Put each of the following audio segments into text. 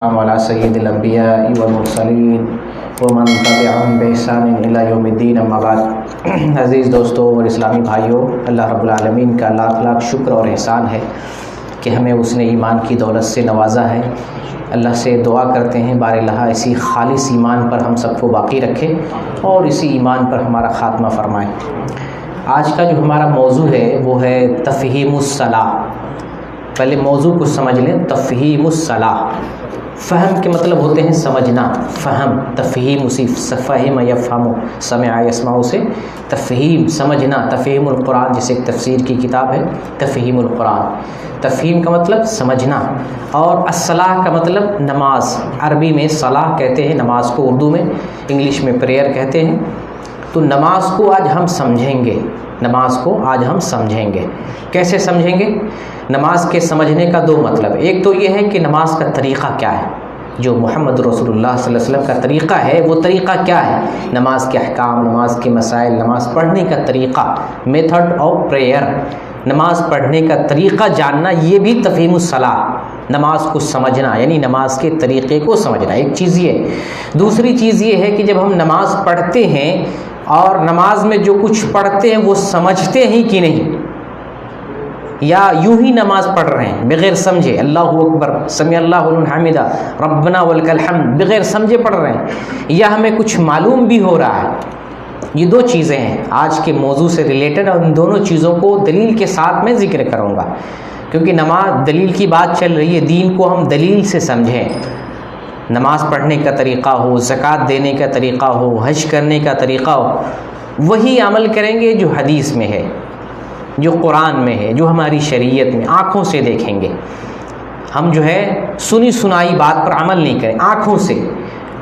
علی سید الانبیاء والمرسلین ومن تبعهم بإحسان الی یوم الدین، اما بعد۔ عزیز دوستوں اور اسلامی بھائیوں، اللہ رب العالمین کا لاکھ لاکھ شکر اور احسان ہے کہ ہمیں اس نے ایمان کی دولت سے نوازا ہے۔ اللہ سے دعا کرتے ہیں بار الہ اسی خالص ایمان پر ہم سب کو باقی رکھے اور اسی ایمان پر ہمارا خاتمہ فرمائے۔ آج کا جو ہمارا موضوع ہے وہ ہے تفہیم الصلاح۔ پہلے موضوع کو سمجھ لیں، تفہیم الصلاح۔ فہم کے مطلب ہوتے ہیں سمجھنا، فہم، تفہیم اسی فہم یفہم، سمع یسمع سے تفہیم سمجھنا۔ تفہیم القرآن جسے ایک تفسیر کی کتاب ہے، تفہیم القرآن۔ تفہیم کا مطلب سمجھنا، اور الصلاح کا مطلب نماز۔ عربی میں صلاح کہتے ہیں نماز کو، اردو میں، انگلش میں پریئر کہتے ہیں۔ تو نماز کو آج ہم سمجھیں گے، نماز کو آج ہم سمجھیں گے۔ کیسے سمجھیں گے؟ نماز کے سمجھنے کا دو مطلب، ایک تو یہ ہے کہ نماز کا طریقہ کیا ہے، جو محمد رسول اللہ صلی اللہ علیہ وسلم کا طریقہ ہے وہ طریقہ کیا ہے، نماز کے احکام، نماز کے مسائل، نماز پڑھنے کا طریقہ، میتھڈ آف پریئر، نماز پڑھنے کا طریقہ جاننا، یہ بھی تفہیم الصلاح، نماز کو سمجھنا، یعنی نماز کے طریقے کو سمجھنا۔ ایک چیز یہ ہے۔ دوسری چیز یہ ہے کہ جب ہم نماز پڑھتے ہیں اور نماز میں جو کچھ پڑھتے ہیں وہ سمجھتے ہیں کہ نہیں، یا یوں ہی نماز پڑھ رہے ہیں بغیر سمجھے، اللہ اکبر، سمیع اللہ لمن حمدہ، ربنا ولک الحمد، بغیر سمجھے پڑھ رہے ہیں، یا ہمیں کچھ معلوم بھی ہو رہا ہے۔ یہ دو چیزیں ہیں آج کے موضوع سے ریلیٹڈ، اور ان دونوں چیزوں کو دلیل کے ساتھ میں ذکر کروں گا، کیونکہ نماز دلیل کی بات چل رہی ہے، دین کو ہم دلیل سے سمجھیں۔ نماز پڑھنے کا طریقہ ہو، زکوٰۃ دینے کا طریقہ ہو، حج کرنے کا طریقہ ہو، وہی عمل کریں گے جو حدیث میں ہے، جو قرآن میں ہے، جو ہماری شریعت میں، آنکھوں سے دیکھیں گے ہم، جو ہے سنی سنائی بات پر عمل نہیں کریں، آنکھوں سے،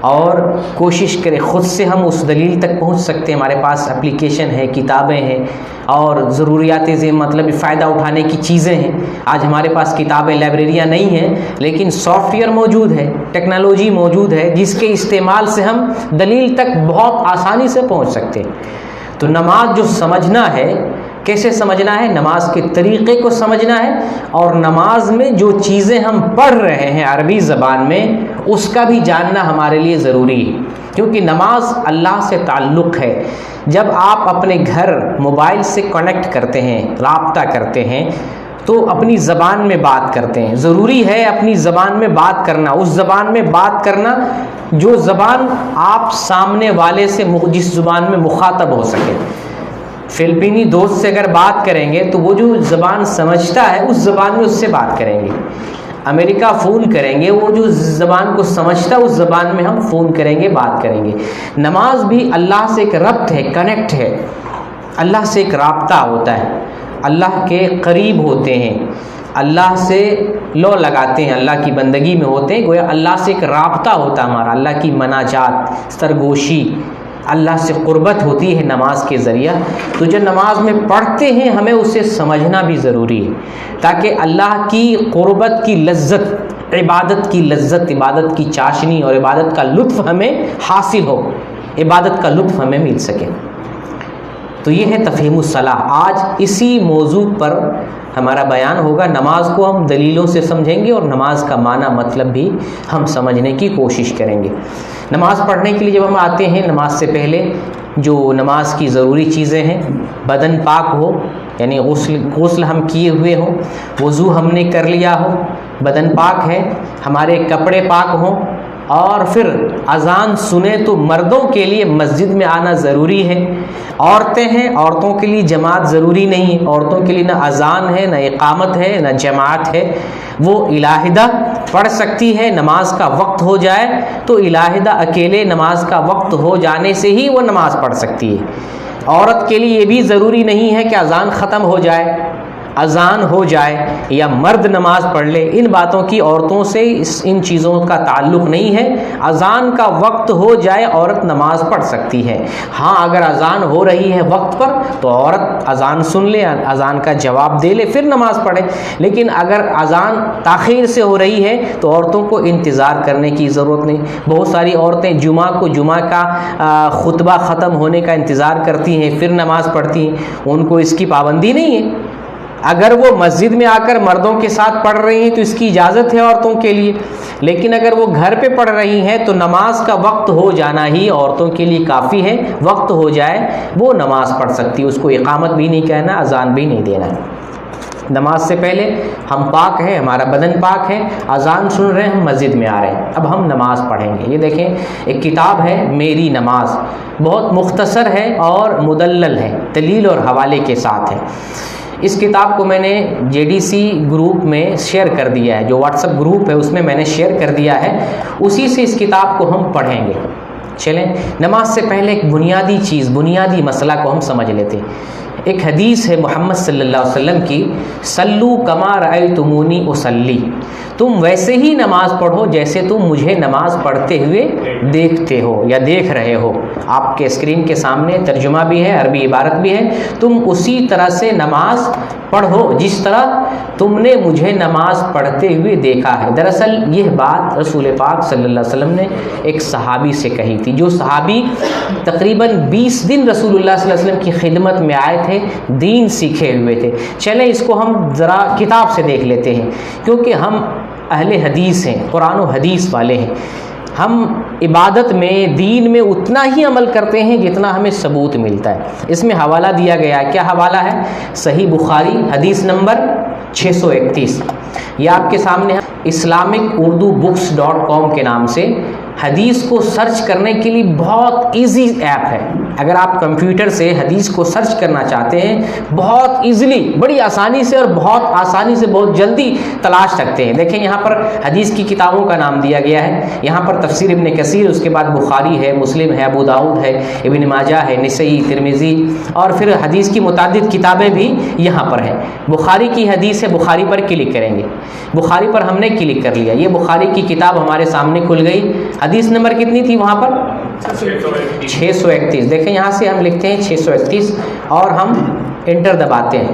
اور کوشش کریں خود سے ہم اس دلیل تک پہنچ سکتے ہیں۔ ہمارے پاس اپلیکیشن ہے، کتابیں ہیں، اور ضروریات مطلب فائدہ اٹھانے کی چیزیں ہیں۔ آج ہمارے پاس کتابیں، لائبریریاں نہیں ہیں، لیکن سافٹ ویئر موجود ہے، ٹیکنالوجی موجود ہے، جس کے استعمال سے ہم دلیل تک بہت آسانی سے پہنچ سکتے ہیں۔ تو نماز جو سمجھنا ہے، کیسے سمجھنا ہے؟ نماز کے طریقے کو سمجھنا ہے، اور نماز میں جو چیزیں ہم پڑھ رہے ہیں عربی زبان میں، اس کا بھی جاننا ہمارے لیے ضروری ہے، کیونکہ نماز اللہ سے تعلق ہے۔ جب آپ اپنے گھر موبائل سے کنیکٹ کرتے ہیں، رابطہ کرتے ہیں، تو اپنی زبان میں بات کرتے ہیں۔ ضروری ہے اپنی زبان میں بات کرنا، اس زبان میں بات کرنا جو زبان آپ سامنے والے سے، جس زبان میں مخاطب ہو سکے۔ فلپینی دوست سے اگر بات کریں گے تو وہ جو زبان سمجھتا ہے اس زبان میں اس سے بات کریں گے۔ امریکہ فون کریں گے، وہ جو زبان کو سمجھتا ہے اس زبان میں ہم فون کریں گے، بات کریں گے۔ نماز بھی اللہ سے ایک ربط ہے، کنیکٹ ہے، اللہ سے ایک رابطہ ہوتا ہے، اللہ کے قریب ہوتے ہیں، اللہ سے لو لگاتے ہیں، اللہ کی بندگی میں ہوتے ہیں، گویا اللہ سے ایک رابطہ ہوتا ہے ہمارا، اللہ کی مناجات، سرگوشی، اللہ سے قربت ہوتی ہے نماز کے ذریعہ۔ تو جو نماز میں پڑھتے ہیں ہمیں اسے سمجھنا بھی ضروری ہے، تاکہ اللہ کی قربت کی لذت، عبادت کی لذت، عبادت کی چاشنی اور عبادت کا لطف ہمیں حاصل ہو، عبادت کا لطف ہمیں مل سکے۔ تو یہ ہے تفہیم الصلاح۔ آج اسی موضوع پر ہمارا بیان ہوگا۔ نماز کو ہم دلیلوں سے سمجھیں گے، اور نماز کا معنی مطلب بھی ہم سمجھنے کی کوشش کریں گے۔ نماز پڑھنے کے لیے جب ہم آتے ہیں، نماز سے پہلے جو نماز کی ضروری چیزیں ہیں، بدن پاک ہو، یعنی غسل ہم کیے ہوئے ہوں، وضو ہم نے کر لیا ہو، بدن پاک ہے، ہمارے کپڑے پاک ہوں، اور پھر اذان سنیں تو مردوں کے لیے مسجد میں آنا ضروری ہے۔ عورتیں ہیں، عورتوں کے لیے جماعت ضروری نہیں ہے، عورتوں کے لیے نہ اذان ہے، نہ اقامت ہے، نہ جماعت ہے۔ وہ علیحدہ پڑھ سکتی ہے، نماز کا وقت ہو جائے تو علیحدہ اکیلے نماز کا وقت ہو جانے سے ہی وہ نماز پڑھ سکتی ہے۔ عورت کے لیے یہ بھی ضروری نہیں ہے کہ اذان ختم ہو جائے، اذان ہو جائے یا مرد نماز پڑھ لے، ان باتوں کی عورتوں سے ان چیزوں کا تعلق نہیں ہے۔ اذان کا وقت ہو جائے عورت نماز پڑھ سکتی ہے۔ ہاں، اگر اذان ہو رہی ہے وقت پر تو عورت اذان سن لے، اذان کا جواب دے لے، پھر نماز پڑھے۔ لیکن اگر اذان تاخیر سے ہو رہی ہے تو عورتوں کو انتظار کرنے کی ضرورت نہیں۔ بہت ساری عورتیں جمعہ کا خطبہ ختم ہونے کا انتظار کرتی ہیں، پھر نماز پڑھتی ہیں، ان کو اس کی پابندی نہیں ہے۔ اگر وہ مسجد میں آ کر مردوں کے ساتھ پڑھ رہی ہیں تو اس کی اجازت ہے عورتوں کے لیے، لیکن اگر وہ گھر پہ پڑھ رہی ہیں تو نماز کا وقت ہو جانا ہی عورتوں کے لیے کافی ہے، وقت ہو جائے وہ نماز پڑھ سکتی، اس کو اقامت بھی نہیں کہنا، اذان بھی نہیں دینا۔ نماز سے پہلے ہم پاک ہیں، ہمارا بدن پاک ہے، اذان سن رہے ہیں، ہم مسجد میں آ رہے ہیں، اب ہم نماز پڑھیں گے۔ یہ دیکھیں ایک کتاب ہے میری نماز، بہت مختصر ہے اور مدلل ہے، دلیل اور حوالے کے ساتھ ہے۔ اس کتاب کو میں نے JDC گروپ میں شیئر کر دیا ہے، جو واٹس ایپ گروپ ہے اس میں میں نے شیئر کر دیا ہے، اسی سے اس کتاب کو ہم پڑھیں گے۔ چلیں نماز سے پہلے ایک بنیادی چیز، بنیادی مسئلہ کو ہم سمجھ لیتے ہیں۔ ایک حدیث ہے محمد صلی اللہ علیہ وسلم کی، سلو کما رأیتمونی اصلی، تم ویسے ہی نماز پڑھو جیسے تم مجھے نماز پڑھتے ہوئے دیکھتے ہو یا دیکھ رہے ہو۔ آپ کے اسکرین کے سامنے ترجمہ بھی ہے، عربی عبارت بھی ہے، تم اسی طرح سے نماز پڑھو جس طرح تم نے مجھے نماز پڑھتے ہوئے دیکھا ہے۔ دراصل یہ بات رسول پاک صلی اللہ علیہ وسلم نے ایک صحابی سے کہی تھی، جو صحابی تقریباً 20 دن رسول اللہ صلی اللہ علیہ وسلم کی خدمت میں آئے تھے، دین سیکھے ہوئے تھے۔ چلیں اس کو ہم ذرا کتاب سے دیکھ لیتے ہیں، کیونکہ ہم اہل حدیث ہیں، قرآن و حدیث والے ہیں، ہم عبادت میں دین میں اتنا ہی عمل کرتے ہیں جتنا ہمیں ثبوت ملتا ہے۔ اس میں حوالہ دیا گیا ہے، کیا حوالہ ہے؟ صحیح بخاری حدیث نمبر 631، یہ آپ کے سامنے ہے، islamicurdubooks.com کے نام سے حدیث کو سرچ کرنے کے لیے بہت ایزی ایپ ہے۔ اگر آپ کمپیوٹر سے حدیث کو سرچ کرنا چاہتے ہیں، بہت ایزیلی، بڑی آسانی سے اور بہت آسانی سے بہت جلدی تلاش سکتے ہیں۔ دیکھیں یہاں پر حدیث کی کتابوں کا نام دیا گیا ہے، یہاں پر تفسیر ابن کثیر، اس کے بعد بخاری ہے، مسلم ہے، ابو داؤد ہے، ابن ماجہ ہے، نسائی، ترمذی، اور پھر حدیث کی متعدد کتابیں بھی یہاں پر ہیں۔ بخاری کی حدیث ہے، بخاری پر کلک کریں گے، بخاری پر ہم نے کلک کر لیا، یہ بخاری کی کتاب ہمارے سامنے کھل گئی۔ حدیث نمبر کتنی تھی وہاں پر؟ 631۔ دیکھیں یہاں سے ہم لکھتے ہیں 631 اور ہم انٹر دباتے ہیں۔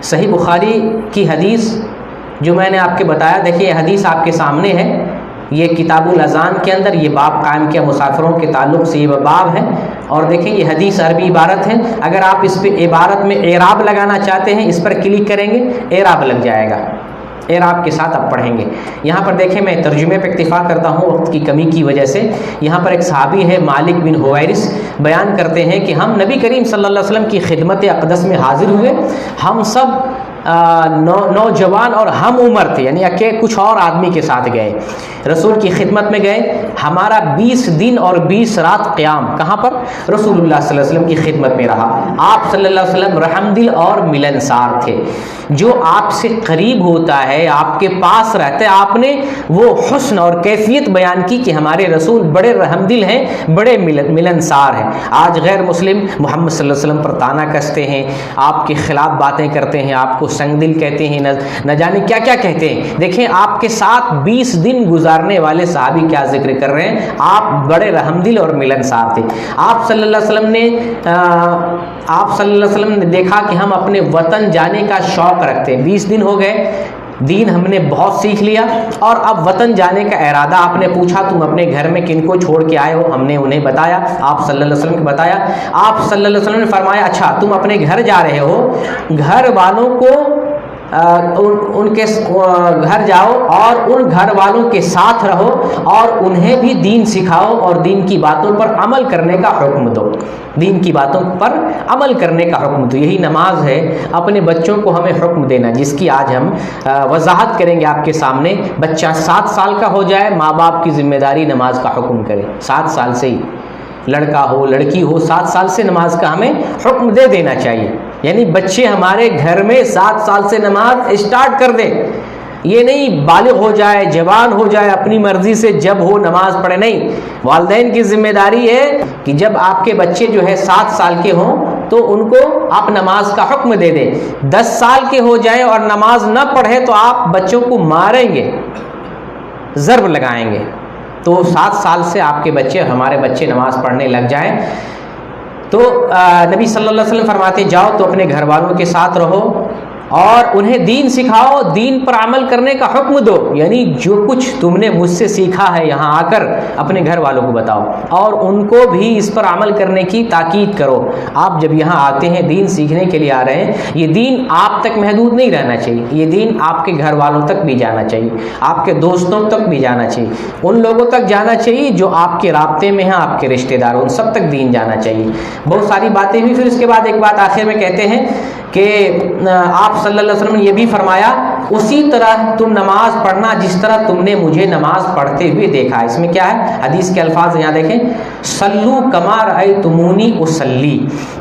صحیح بخاری کی حدیث جو میں نے آپ کے بتایا، دیکھیے حدیث آپ کے سامنے ہے، یہ کتاب الاذان کے اندر یہ باب قائم کیا، مسافروں کے تعلق سے یہ باب ہے، اور دیکھیں یہ حدیث عربی عبارت ہے۔ اگر آپ اس پہ عبارت میں اعراب لگانا چاہتے ہیں، اس پر کلک کریں گے، اعراب لگ جائے گا، اعراب کے ساتھ آپ پڑھیں گے۔ یہاں پر دیکھیں میں ترجمے پہ اکتفا کرتا ہوں وقت کی کمی کی وجہ سے۔ یہاں پر ایک صحابی ہے مالک بن حویرث، بیان کرتے ہیں کہ ہم نبی کریم صلی اللہ علیہ وسلم کی خدمت اقدس میں حاضر ہوئے، ہم سب نوجوان اور ہم عمر تھے، یعنی کہ کچھ اور آدمی کے ساتھ گئے، رسول کی خدمت میں گئے، ہمارا 20 دن اور 20 رات قیام کہاں پر؟ رسول اللہ صلی اللہ علیہ وسلم کی خدمت میں رہا۔ آپ صلی اللہ علیہ وسلم رحم دل اور ملنسار تھے، جو آپ سے قریب ہوتا ہے، آپ کے پاس رہتے، آپ نے وہ حسن اور کیفیت بیان کی کہ ہمارے رسول بڑے رحم دل ہیں، بڑے ملنسار ہیں۔ آج غیر مسلم محمد صلی اللہ علیہ وسلم پر طعنہ کستے ہیں، آپ کے خلاف باتیں کرتے ہیں، آپ کو سنگ دل کہتے ہیں، نہ جانے کیا کیا کہتے ہیں۔ دیکھیں آپ کے ساتھ 20 دن گزارنے والے صحابی کیا ذکر کر رہے ہیں، آپ بڑے رحم دل اور ملنسار تھے۔ آپ صلی اللہ علیہ وسلم نے دیکھا کہ ہم اپنے وطن جانے کا شوق رکھتے ہیں، 20 دن ہو گئے، دین ہم نے بہت سیکھ لیا، اور اب وطن جانے کا ارادہ۔ آپ نے پوچھا تم اپنے گھر میں کن کو چھوڑ کے آئے ہو؟ ہم نے انہیں بتایا، آپ صلی اللہ علیہ وسلم کو بتایا۔ آپ صلی اللہ علیہ وسلم نے فرمایا اچھا تم اپنے گھر جا رہے ہو، گھر والوں کو ان کے گھر جاؤ اور ان گھر والوں کے ساتھ رہو اور انہیں بھی دین سکھاؤ اور دین کی باتوں پر عمل کرنے کا حکم دو، دین کی باتوں پر عمل کرنے کا حکم دو۔ یہی نماز ہے، اپنے بچوں کو ہمیں حکم دینا، جس کی آج ہم وضاحت کریں گے آپ کے سامنے۔ بچہ 7 سال کا ہو جائے، ماں باپ کی ذمہ داری نماز کا حکم کرے، 7 سال سے ہی، لڑکا ہو لڑکی ہو، 7 سال سے نماز کا ہمیں حکم دے دینا چاہیے۔ یعنی بچے ہمارے گھر میں 7 سال سے نماز اسٹارٹ کر دیں، یہ نہیں بالغ ہو جائے، جوان ہو جائے، اپنی مرضی سے جب ہو نماز پڑھے، نہیں۔ والدین کی ذمہ داری ہے کہ جب آپ کے بچے جو ہے 7 سال کے ہوں تو ان کو آپ نماز کا حکم دے دیں۔ 10 سال کے ہو جائیں اور نماز نہ پڑھے تو آپ بچوں کو ماریں گے، ضرب لگائیں گے۔ تو 7 سال سے آپ کے بچے، ہمارے بچے نماز پڑھنے لگ جائیں تو نبی صلی اللہ علیہ وسلم فرماتے جاؤ تو اپنے گھر والوں کے ساتھ رہو اور انہیں دین سکھاؤ، دین پر عمل کرنے کا حکم دو، یعنی جو کچھ تم نے مجھ سے سیکھا ہے یہاں آ کر اپنے گھر والوں کو بتاؤ اور ان کو بھی اس پر عمل کرنے کی تاکید کرو۔ آپ جب یہاں آتے ہیں دین سیکھنے کے لیے آ رہے ہیں، یہ دین آپ تک محدود نہیں رہنا چاہیے، یہ دین آپ کے گھر والوں تک بھی جانا چاہیے، آپ کے دوستوں تک بھی جانا چاہیے، ان لوگوں تک جانا چاہیے جو آپ کے رابطے میں ہیں، آپ کے رشتہ دار، ان سب تک دین جانا چاہیے۔ بہت ساری باتیں ہوئی، پھر اس کے بعد ایک بات آخر میں کہتے ہیں کہ آپ صلی اللہ علیہ وسلم نے یہ بھی فرمایا اسی طرح تم نماز پڑھنا جس طرح تم نے مجھے نماز پڑھتے ہوئے دیکھا۔ اس میں کیا ہے؟ حدیث کے الفاظ یہاں دیکھیں، صلو کما رأیتمونی اصلی،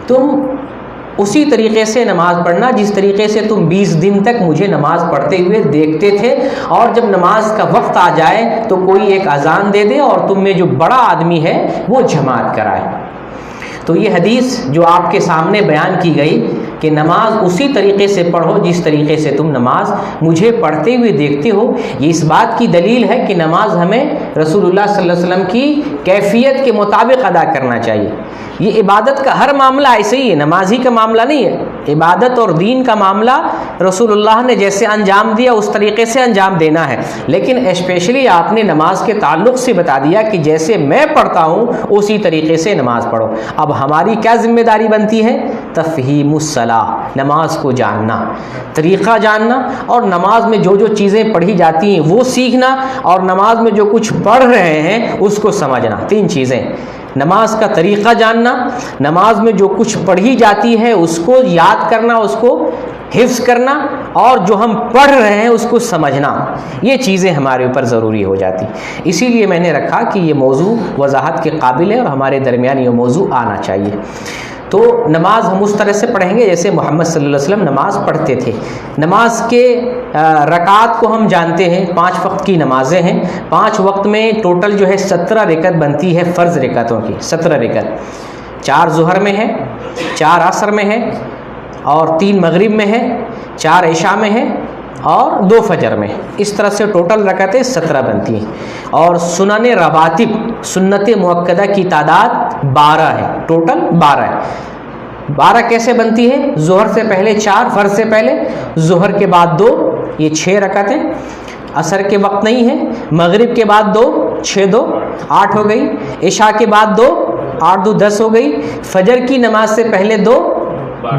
تم اسی طریقے سے نماز پڑھنا جس طریقے سے تم 20 دن تک مجھے نماز پڑھتے ہوئے دیکھتے تھے، اور جب نماز کا وقت آ جائے تو کوئی ایک اذان دے دے اور تم میں جو بڑا آدمی ہے وہ جماعت کرائے۔ تو یہ حدیث جو آپ کے سامنے بیان کی گئی کہ نماز اسی طریقے سے پڑھو جس طریقے سے تم نماز مجھے پڑھتے ہوئے دیکھتے ہو، یہ اس بات کی دلیل ہے کہ نماز ہمیں رسول اللہ صلی اللہ علیہ وسلم کی کیفیت کے مطابق ادا کرنا چاہیے۔ یہ عبادت کا ہر معاملہ ایسے ہی ہے، نماز ہی کا معاملہ نہیں ہے، عبادت اور دین کا معاملہ رسول اللہ نے جیسے انجام دیا اس طریقے سے انجام دینا ہے، لیکن اسپیشلی آپ نے نماز کے تعلق سے بتا دیا کہ جیسے میں پڑھتا ہوں اسی طریقے سے نماز پڑھو۔ اب ہماری کیا ذمہ داری بنتی ہے؟ تفہیم الصلاۃ، نماز کو جاننا، طریقہ جاننا، اور نماز میں جو جو چیزیں پڑھی جاتی ہیں وہ سیکھنا، اور نماز میں جو کچھ پڑھ رہے ہیں اس کو سمجھنا۔ تین چیزیں، نماز کا طریقہ جاننا، نماز میں جو کچھ پڑھی جاتی ہے اس کو یاد کرنا، اس کو حفظ کرنا، اور جو ہم پڑھ رہے ہیں اس کو سمجھنا، یہ چیزیں ہمارے اوپر ضروری ہو جاتی۔ اسی لیے میں نے رکھا کہ یہ موضوع وضاحت کے قابل ہے اور ہمارے درمیان یہ موضوع آنا چاہیے۔ تو نماز ہم اس طرح سے پڑھیں گے جیسے محمد صلی اللہ علیہ وسلم نماز پڑھتے تھے۔ نماز کے رکعات کو ہم جانتے ہیں، 5 وقت کی نمازیں ہیں، 5 وقت میں ٹوٹل جو ہے 17 رکعت بنتی ہے، فرض رکعتوں کی 17 رکعت، 4 ظہر میں ہے، 4 عصر میں ہے، اور 3 مغرب میں ہے، 4 عشاء میں ہے، اور 2 فجر میں۔ اس طرح سے ٹوٹل رکعتیں 17 بنتی ہیں، اور سنن رواتب سنت مؤکدہ کی تعداد 12 ہے، ٹوٹل 12 ہے۔ 12 کیسے بنتی ہے؟ ظہر سے پہلے 4، فرض سے پہلے، ظہر کے بعد 2، یہ 6 رکعتیں، عصر کے وقت نہیں ہے، مغرب کے بعد 2، 6 2 8 ہو گئی، عشاء کے بعد 2، 8 2 10 ہو گئی، فجر کی نماز سے پہلے 2،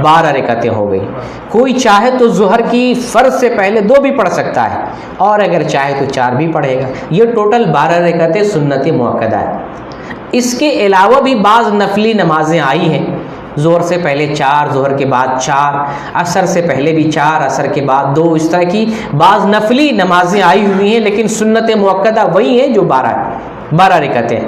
12 رکعتیں ہو گئی۔ کوئی چاہے تو ظہر کی فرض سے پہلے 2 بھی پڑھ سکتا ہے، اور اگر چاہے تو 4 بھی پڑھے گا۔ یہ ٹوٹل 12 رکعتیں سنت مؤکدہ ہے۔ اس کے علاوہ بھی بعض نفلی نمازیں آئی ہیں، ظہر سے پہلے 4، ظہر کے بعد 4، عصر سے پہلے بھی 4، عصر کے بعد 2، اس طرح کی بعض نفلی نمازیں آئی ہوئی ہیں، لیکن سنت مؤکدہ وہی ہیں جو 12 رکعتیں۔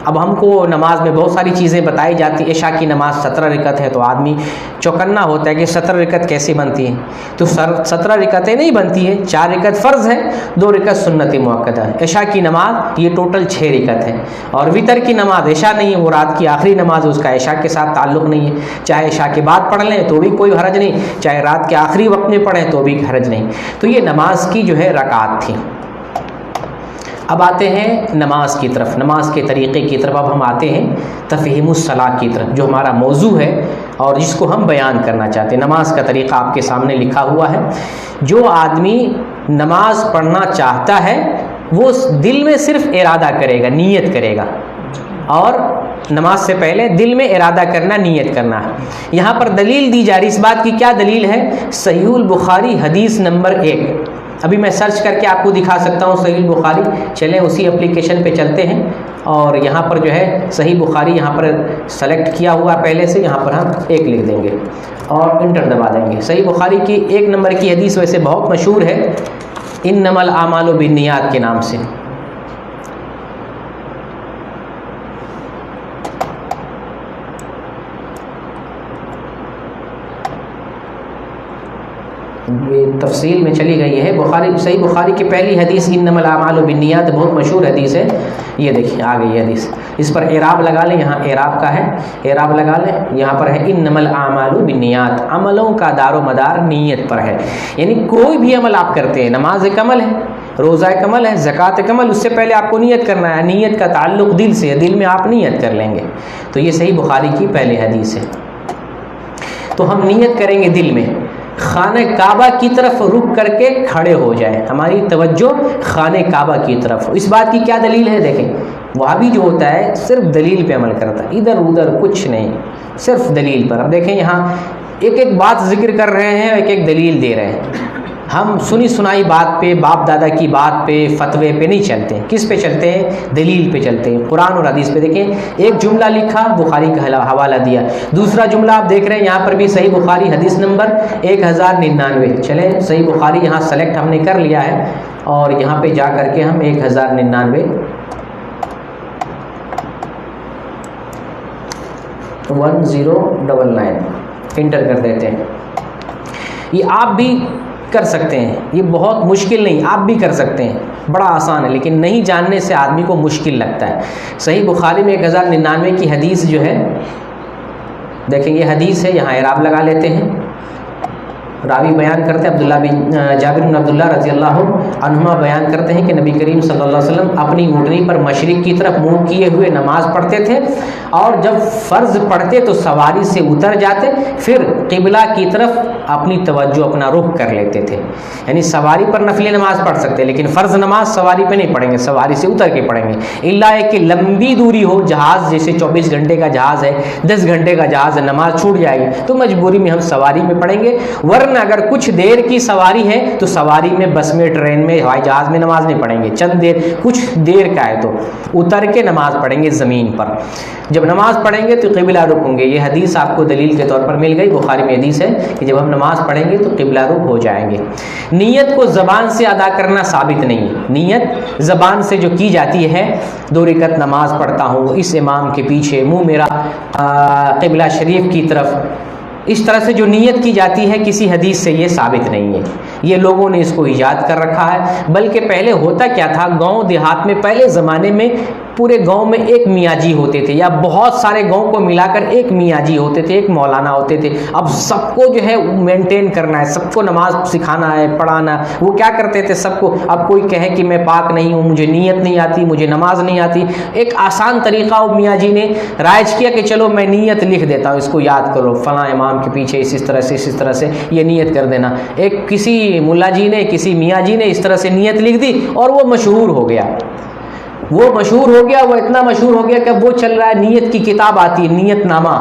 اب ہم کو نماز میں بہت ساری چیزیں بتائی جاتی ہیں۔ عشاء کی نماز 17 رکعت ہے تو آدمی چوکنا ہوتا ہے کہ 17 رکعت کیسے بنتی ہیں؟ تو 17 رکعتیں نہیں بنتی ہیں، 4 رکعت فرض ہے، 2 رکعت سنت مؤکدہ ہے۔ عشاء کی نماز یہ ٹوٹل 6 رکعت ہے، اور وتر کی نماز عشاء نہیں ہے، وہ رات کی آخری نماز ہے، اس کا عشاء کے ساتھ تعلق نہیں ہے، چاہے عشاء کے بعد پڑھ لیں تو بھی کوئی حرج نہیں، چاہے رات کے آخری وقت میں پڑھیں تو بھی حرج نہیں۔ تو یہ نماز کی جو ہے رکعات تھی۔ اب آتے ہیں نماز کی طرف، نماز کے طریقے کی طرف۔ اب ہم آتے ہیں تفہیم الصلاۃ کی طرف، جو ہمارا موضوع ہے اور جس کو ہم بیان کرنا چاہتے ہیں۔ نماز کا طریقہ آپ کے سامنے لکھا ہوا ہے۔ جو آدمی نماز پڑھنا چاہتا ہے وہ دل میں صرف ارادہ کرے گا، نیت کرے گا، اور نماز سے پہلے دل میں ارادہ کرنا، نیت کرنا ہے۔ یہاں پر دلیل دی جا رہی، اس بات کی کیا دلیل ہے؟ صحیح البخاری حدیث نمبر 1۔ ابھی میں سرچ کر کے آپ کو دکھا سکتا ہوں صحیح بخاری، چلیں اسی اپلیکیشن پہ چلتے ہیں، اور یہاں پر جو ہے صحیح بخاری یہاں پر سلیکٹ کیا ہوا پہلے سے، یہاں پر ہم 1 لکھ دیں گے اور انٹر دبا دیں گے۔ صحیح بخاری کی 1 نمبر کی حدیث ویسے بہت مشہور ہے، انما الاعمال بالنیات کے نام سے۔ یہ تفصیل میں چلی گئی ہے۔ بخاری، صحیح بخاری کی پہلی حدیث انما الاعمال بالنیات، بہت مشہور حدیث ہے۔ یہ دیکھیں آ گئی حدیث، اس پر اعراب لگا لیں، یہاں اعراب کا ہے، اعراب لگا لیں، یہاں پر ہے انما الاعمال بالنیات، عملوں کا دار و مدار نیت پر ہے۔ یعنی کوئی بھی عمل آپ کرتے ہیں، نماز ایک عمل ہے، روزہ ایک عمل ہے، زکوٰۃ ایک عمل، اس سے پہلے آپ کو نیت کرنا ہے۔ نیت کا تعلق دل سے ہے، دل میں آپ نیت کر لیں گے۔ تو یہ صحیح بخاری کی پہلی حدیث ہے۔ تو ہم نیت کریں گے دل میں، خانہ کعبہ کی طرف رخ کر کے کھڑے ہو جائیں، ہماری توجہ خانہ کعبہ کی طرف۔ اس بات کی کیا دلیل ہے؟ دیکھیں وہابی جو ہوتا ہے صرف دلیل پہ عمل کرتا ہے، ادھر ادھر کچھ نہیں، صرف دلیل پر۔ اب دیکھیں یہاں ایک ایک بات ذکر کر رہے ہیں، ایک ایک دلیل دے رہے ہیں۔ ہم سنی سنائی بات پہ، باپ دادا کی بات پہ، فتوے پہ نہیں چلتے ہیں، کس پہ چلتے ہیں؟ دلیل پہ چلتے ہیں، قرآن اور حدیث پہ۔ دیکھیں ایک جملہ لکھا، بخاری کا حوالہ دیا، دوسرا جملہ آپ دیکھ رہے ہیں یہاں پر بھی صحیح بخاری حدیث نمبر 1099۔ چلیں صحیح بخاری یہاں سلیکٹ ہم نے کر لیا ہے، اور یہاں پہ جا کر کے ہم 1099 1099 انٹر کر دیتے ہیں۔ یہ آپ بھی کر سکتے ہیں، یہ بہت مشکل نہیں، آپ بھی کر سکتے ہیں، بڑا آسان ہے، لیکن نہیں جاننے سے آدمی کو مشکل لگتا ہے۔ صحیح بخاری میں 1099 کی حدیث جو ہے، دیکھیں یہ حدیث ہے، یہاں اعراب لگا لیتے ہیں۔ راوی بیان کرتے ہیں جابر بن عبداللہ رضی اللہ عنہما بیان کرتے ہیں کہ نبی کریم صلی اللہ علیہ وسلم اپنی اونٹنی پر مشرق کی طرف منہ کیے ہوئے نماز پڑھتے تھے، اور جب فرض پڑھتے تو سواری سے اتر جاتے، پھر قبلہ کی طرف اپنی توجہ، اپنا رخ کر لیتے تھے۔ یعنی سواری پر نفلی نماز پڑھ سکتے، لیکن فرض نماز سواری پہ نہیں پڑھیں گے، سواری سے اتر کے پڑھیں گے، الا ہے کہ لمبی دوری ہو، جہاز جیسے 24 گھنٹے کا جہاز ہے، 10 گھنٹے کا جہاز ہے، نماز چھوٹ جائے گی تو مجبوری میں ہم سواری میں پڑھیں گے، ورنہ اگر کچھ دیر کی سواری ہے تو سواری میں، بس میں، ٹرین میں، ہوائی جہاز میں نماز نہیں پڑھیں گے، چند دیر، کچھ دیر کا ہے تو اتر کے نماز پڑھیں گے زمین پر۔ جب نماز پڑھیں گے تو قبلہ رخ ہوں گے۔ یہ حدیث آپ کو دلیل کے طور پر مل گئی، بخاری میں حدیث ہے کہ جب ہم نماز پڑھیں گے تو قبلہ رخ ہو جائیں گے۔ نیت کو زبان سے ادا کرنا ثابت نہیں ہے، نیت زبان سے جو کی جاتی ہے، 2 رکعت نماز پڑھتا ہوں اس امام کے پیچھے، منہ میرا قبلہ شریف کی طرف، اس طرح سے جو نیت کی جاتی ہے کسی حدیث سے یہ ثابت نہیں ہے، یہ لوگوں نے اس کو ایجاد کر رکھا ہے۔ بلکہ پہلے ہوتا کیا تھا، گاؤں دیہات میں پہلے زمانے میں پورے گاؤں میں ایک میاں جی ہوتے تھے، یا بہت سارے گاؤں کو ملا کر ایک میاں جی ہوتے تھے، ایک مولانا ہوتے تھے۔ اب سب کو جو ہے مینٹین کرنا ہے، سب کو نماز سکھانا ہے، پڑھانا ہے۔ وہ کیا کرتے تھے سب کو، اب کوئی کہے کہ میں پاک نہیں ہوں، مجھے نیت نہیں آتی، مجھے نماز نہیں آتی، ایک آسان طریقہ وہ میاں جی نے رائج کیا کہ چلو میں نیت لکھ دیتا ہوں، اس کو یاد کرو، فلاں امام کے پیچھے اس طرح سے، اس طرح سے یہ نیت کر دینا۔ ایک کسی ملا جی نے، کسی میاں جی نے اس طرح سے نیت لکھ دی، اور وہ مشہور ہو گیا، وہ اتنا مشہور ہو گیا کہ وہ چل رہا ہے، نیت کی کتاب آتی ہے، نیت نامہ،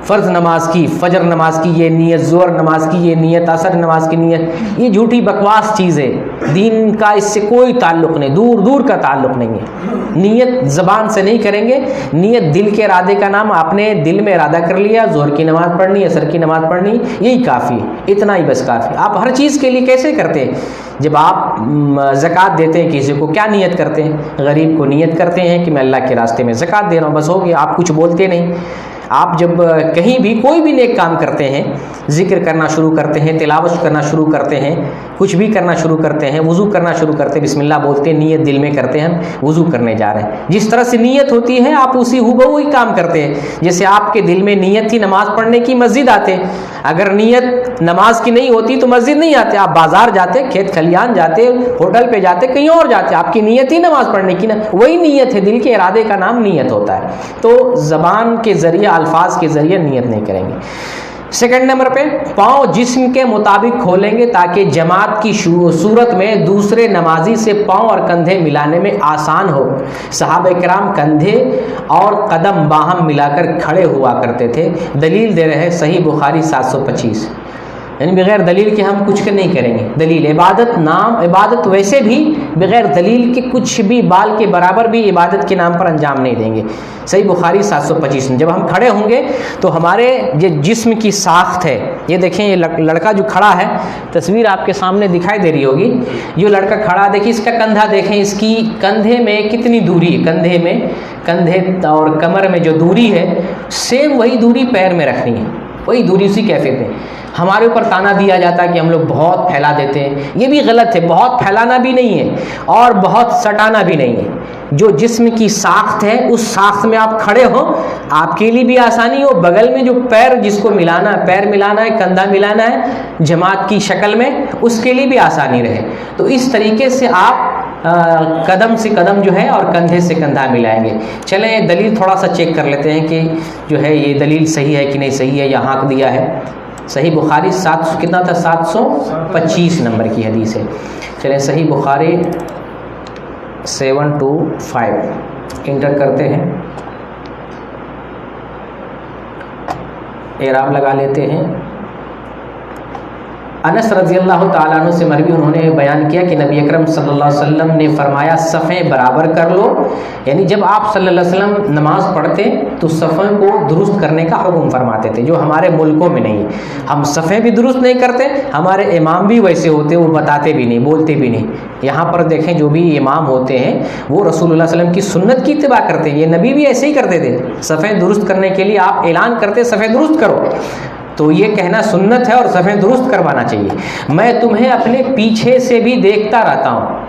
فرض نماز کی، فجر نماز کی یہ نیت، ظہر نماز کی یہ نیت، عصر نماز کی نیت۔ یہ جھوٹی بکواس چیز ہے، دین کا اس سے کوئی تعلق نہیں، دور دور کا تعلق نہیں ہے۔ نیت زبان سے نہیں کریں گے، نیت دل کے ارادے کا نام، آپ نے دل میں ارادہ کر لیا ظہر کی نماز پڑھنی، عصر کی نماز پڑھنی، یہی کافی ہے، اتنا ہی بس کافی۔ آپ ہر چیز کے لیے کیسے کرتے ہیں؟ جب آپ زکوٰۃ دیتے ہیں کسی کو، کیا نیت کرتے ہیں؟ غریب کو نیت کرتے ہیں کہ میں اللہ کے راستے میں زکوٰۃ دے رہا ہوں، بس ہو گیا، آپ کچھ بولتے نہیں۔ آپ جب کہیں بھی کوئی بھی نیک کام کرتے ہیں، ذکر کرنا شروع کرتے ہیں، تلاوت کرنا شروع کرتے ہیں، کچھ بھی کرنا شروع کرتے ہیں، وضو کرنا شروع کرتے ہیں، بسم اللہ بولتے ہیں، نیت دل میں کرتے ہیں، ہم وضو کرنے جا رہے ہیں، جس طرح سے نیت ہوتی ہے آپ اسی ہی کام کرتے ہیں۔ جیسے آپ کے دل میں نیت تھی نماز پڑھنے کی، مسجد آتے، اگر نیت نماز کی نہیں ہوتی تو مسجد نہیں آتے، آپ بازار جاتے، کھیت کھلیان جاتے، ہوٹل پہ جاتے، کہیں اور جاتے، آپ کی نیت ہی نماز پڑھنے کی، وہی نیت ہے، دل کے ارادے کا نام نیت ہوتا ہے۔ تو زبان کے ذریعے، الفاظ کے ذریعے نیت نہیں کریں گے۔ سیکنڈ نمبر پہ، پاؤں جسم کے مطابق کھولیں گے تاکہ جماعت کی صورت میں دوسرے نمازی سے پاؤں اور کندھے ملانے میں آسان ہو۔ صحابہ کرام کندھے اور قدم باہم ملا کر کھڑے ہوا کرتے تھے۔ دلیل دے رہے ہیں صحیح بخاری 725، یعنی بغیر دلیل کے ہم کچھ نہیں کریں گے۔ دلیل، عبادت ویسے بھی بغیر دلیل کے کچھ بھی بال کے برابر بھی عبادت کے نام پر انجام نہیں دیں گے۔ صحیح بخاری 725 میں جب ہم کھڑے ہوں گے تو ہمارے یہ جسم کی ساخت ہے، یہ دیکھیں یہ لڑکا جو کھڑا ہے، تصویر آپ کے سامنے دکھائی دے رہی ہوگی، یہ لڑکا کھڑا، دیکھیں اس کا کندھا، دیکھیں اس کی کندھے میں کتنی دوری ہے، کندھے اور کمر میں جو دوری ہے، سیم وہی دوری پیر میں رکھنی ہے، وہی دوری، اسی کیفیت میں۔ ہمارے اوپر تانا دیا جاتا ہے کہ ہم لوگ بہت پھیلا دیتے ہیں، یہ بھی غلط ہے، بہت پھیلانا بھی نہیں ہے اور بہت سٹانا بھی نہیں ہے۔ جو جسم کی ساخت ہے اس ساخت میں آپ کھڑے ہو، آپ کے لیے بھی آسانی ہو، بغل میں جو پیر جس کو ملانا ہے، پیر ملانا ہے، کندھا ملانا ہے جماعت کی شکل میں، اس کے لیے بھی آسانی رہے۔ تو اس طریقے سے آپ قدم سے قدم جو ہے اور کندھے سے کندھا ملائیں گے۔ چلیں دلیل تھوڑا سا چیک کر لیتے ہیں کہ جو ہے یہ دلیل صحیح ہے کہ نہیں صحیح ہے، یا حق دیا ہے۔ صحیح بخاری کتنا تھا؟ 725 نمبر کی حدیث ہے. چلیں صحیح بخاری 725 انٹر کرتے ہیں، اعراب لگا لیتے ہیں. انس رضی اللہ تعالیٰ عنہ سے مروی انہوں نے بیان کیا کہ نبی اکرم صلی اللہ علیہ وسلم نے فرمایا صفیں برابر کر لو. یعنی جب آپ صلی اللہ علیہ وسلم نماز پڑھتے تو صفیں کو درست کرنے کا حکم فرماتے تھے، جو ہمارے ملکوں میں نہیں. ہم صفیں بھی درست نہیں کرتے، ہمارے امام بھی ویسے ہوتے، وہ بتاتے بھی نہیں، بولتے بھی نہیں. یہاں پر دیکھیں جو بھی امام ہوتے ہیں وہ رسول اللہ صلی اللہ علیہ وسلم کی سنت کی اتباع کرتے ہیں. یہ نبی بھی ایسے ہی کرتے تھے. صفیں درست کرنے کے لیے آپ اعلان کرتے صفیں درست کرو، تو یہ کہنا سنت ہے اور صفیں درست کروانا چاہیے. میں تمہیں اپنے پیچھے سے بھی دیکھتا رہتا ہوں.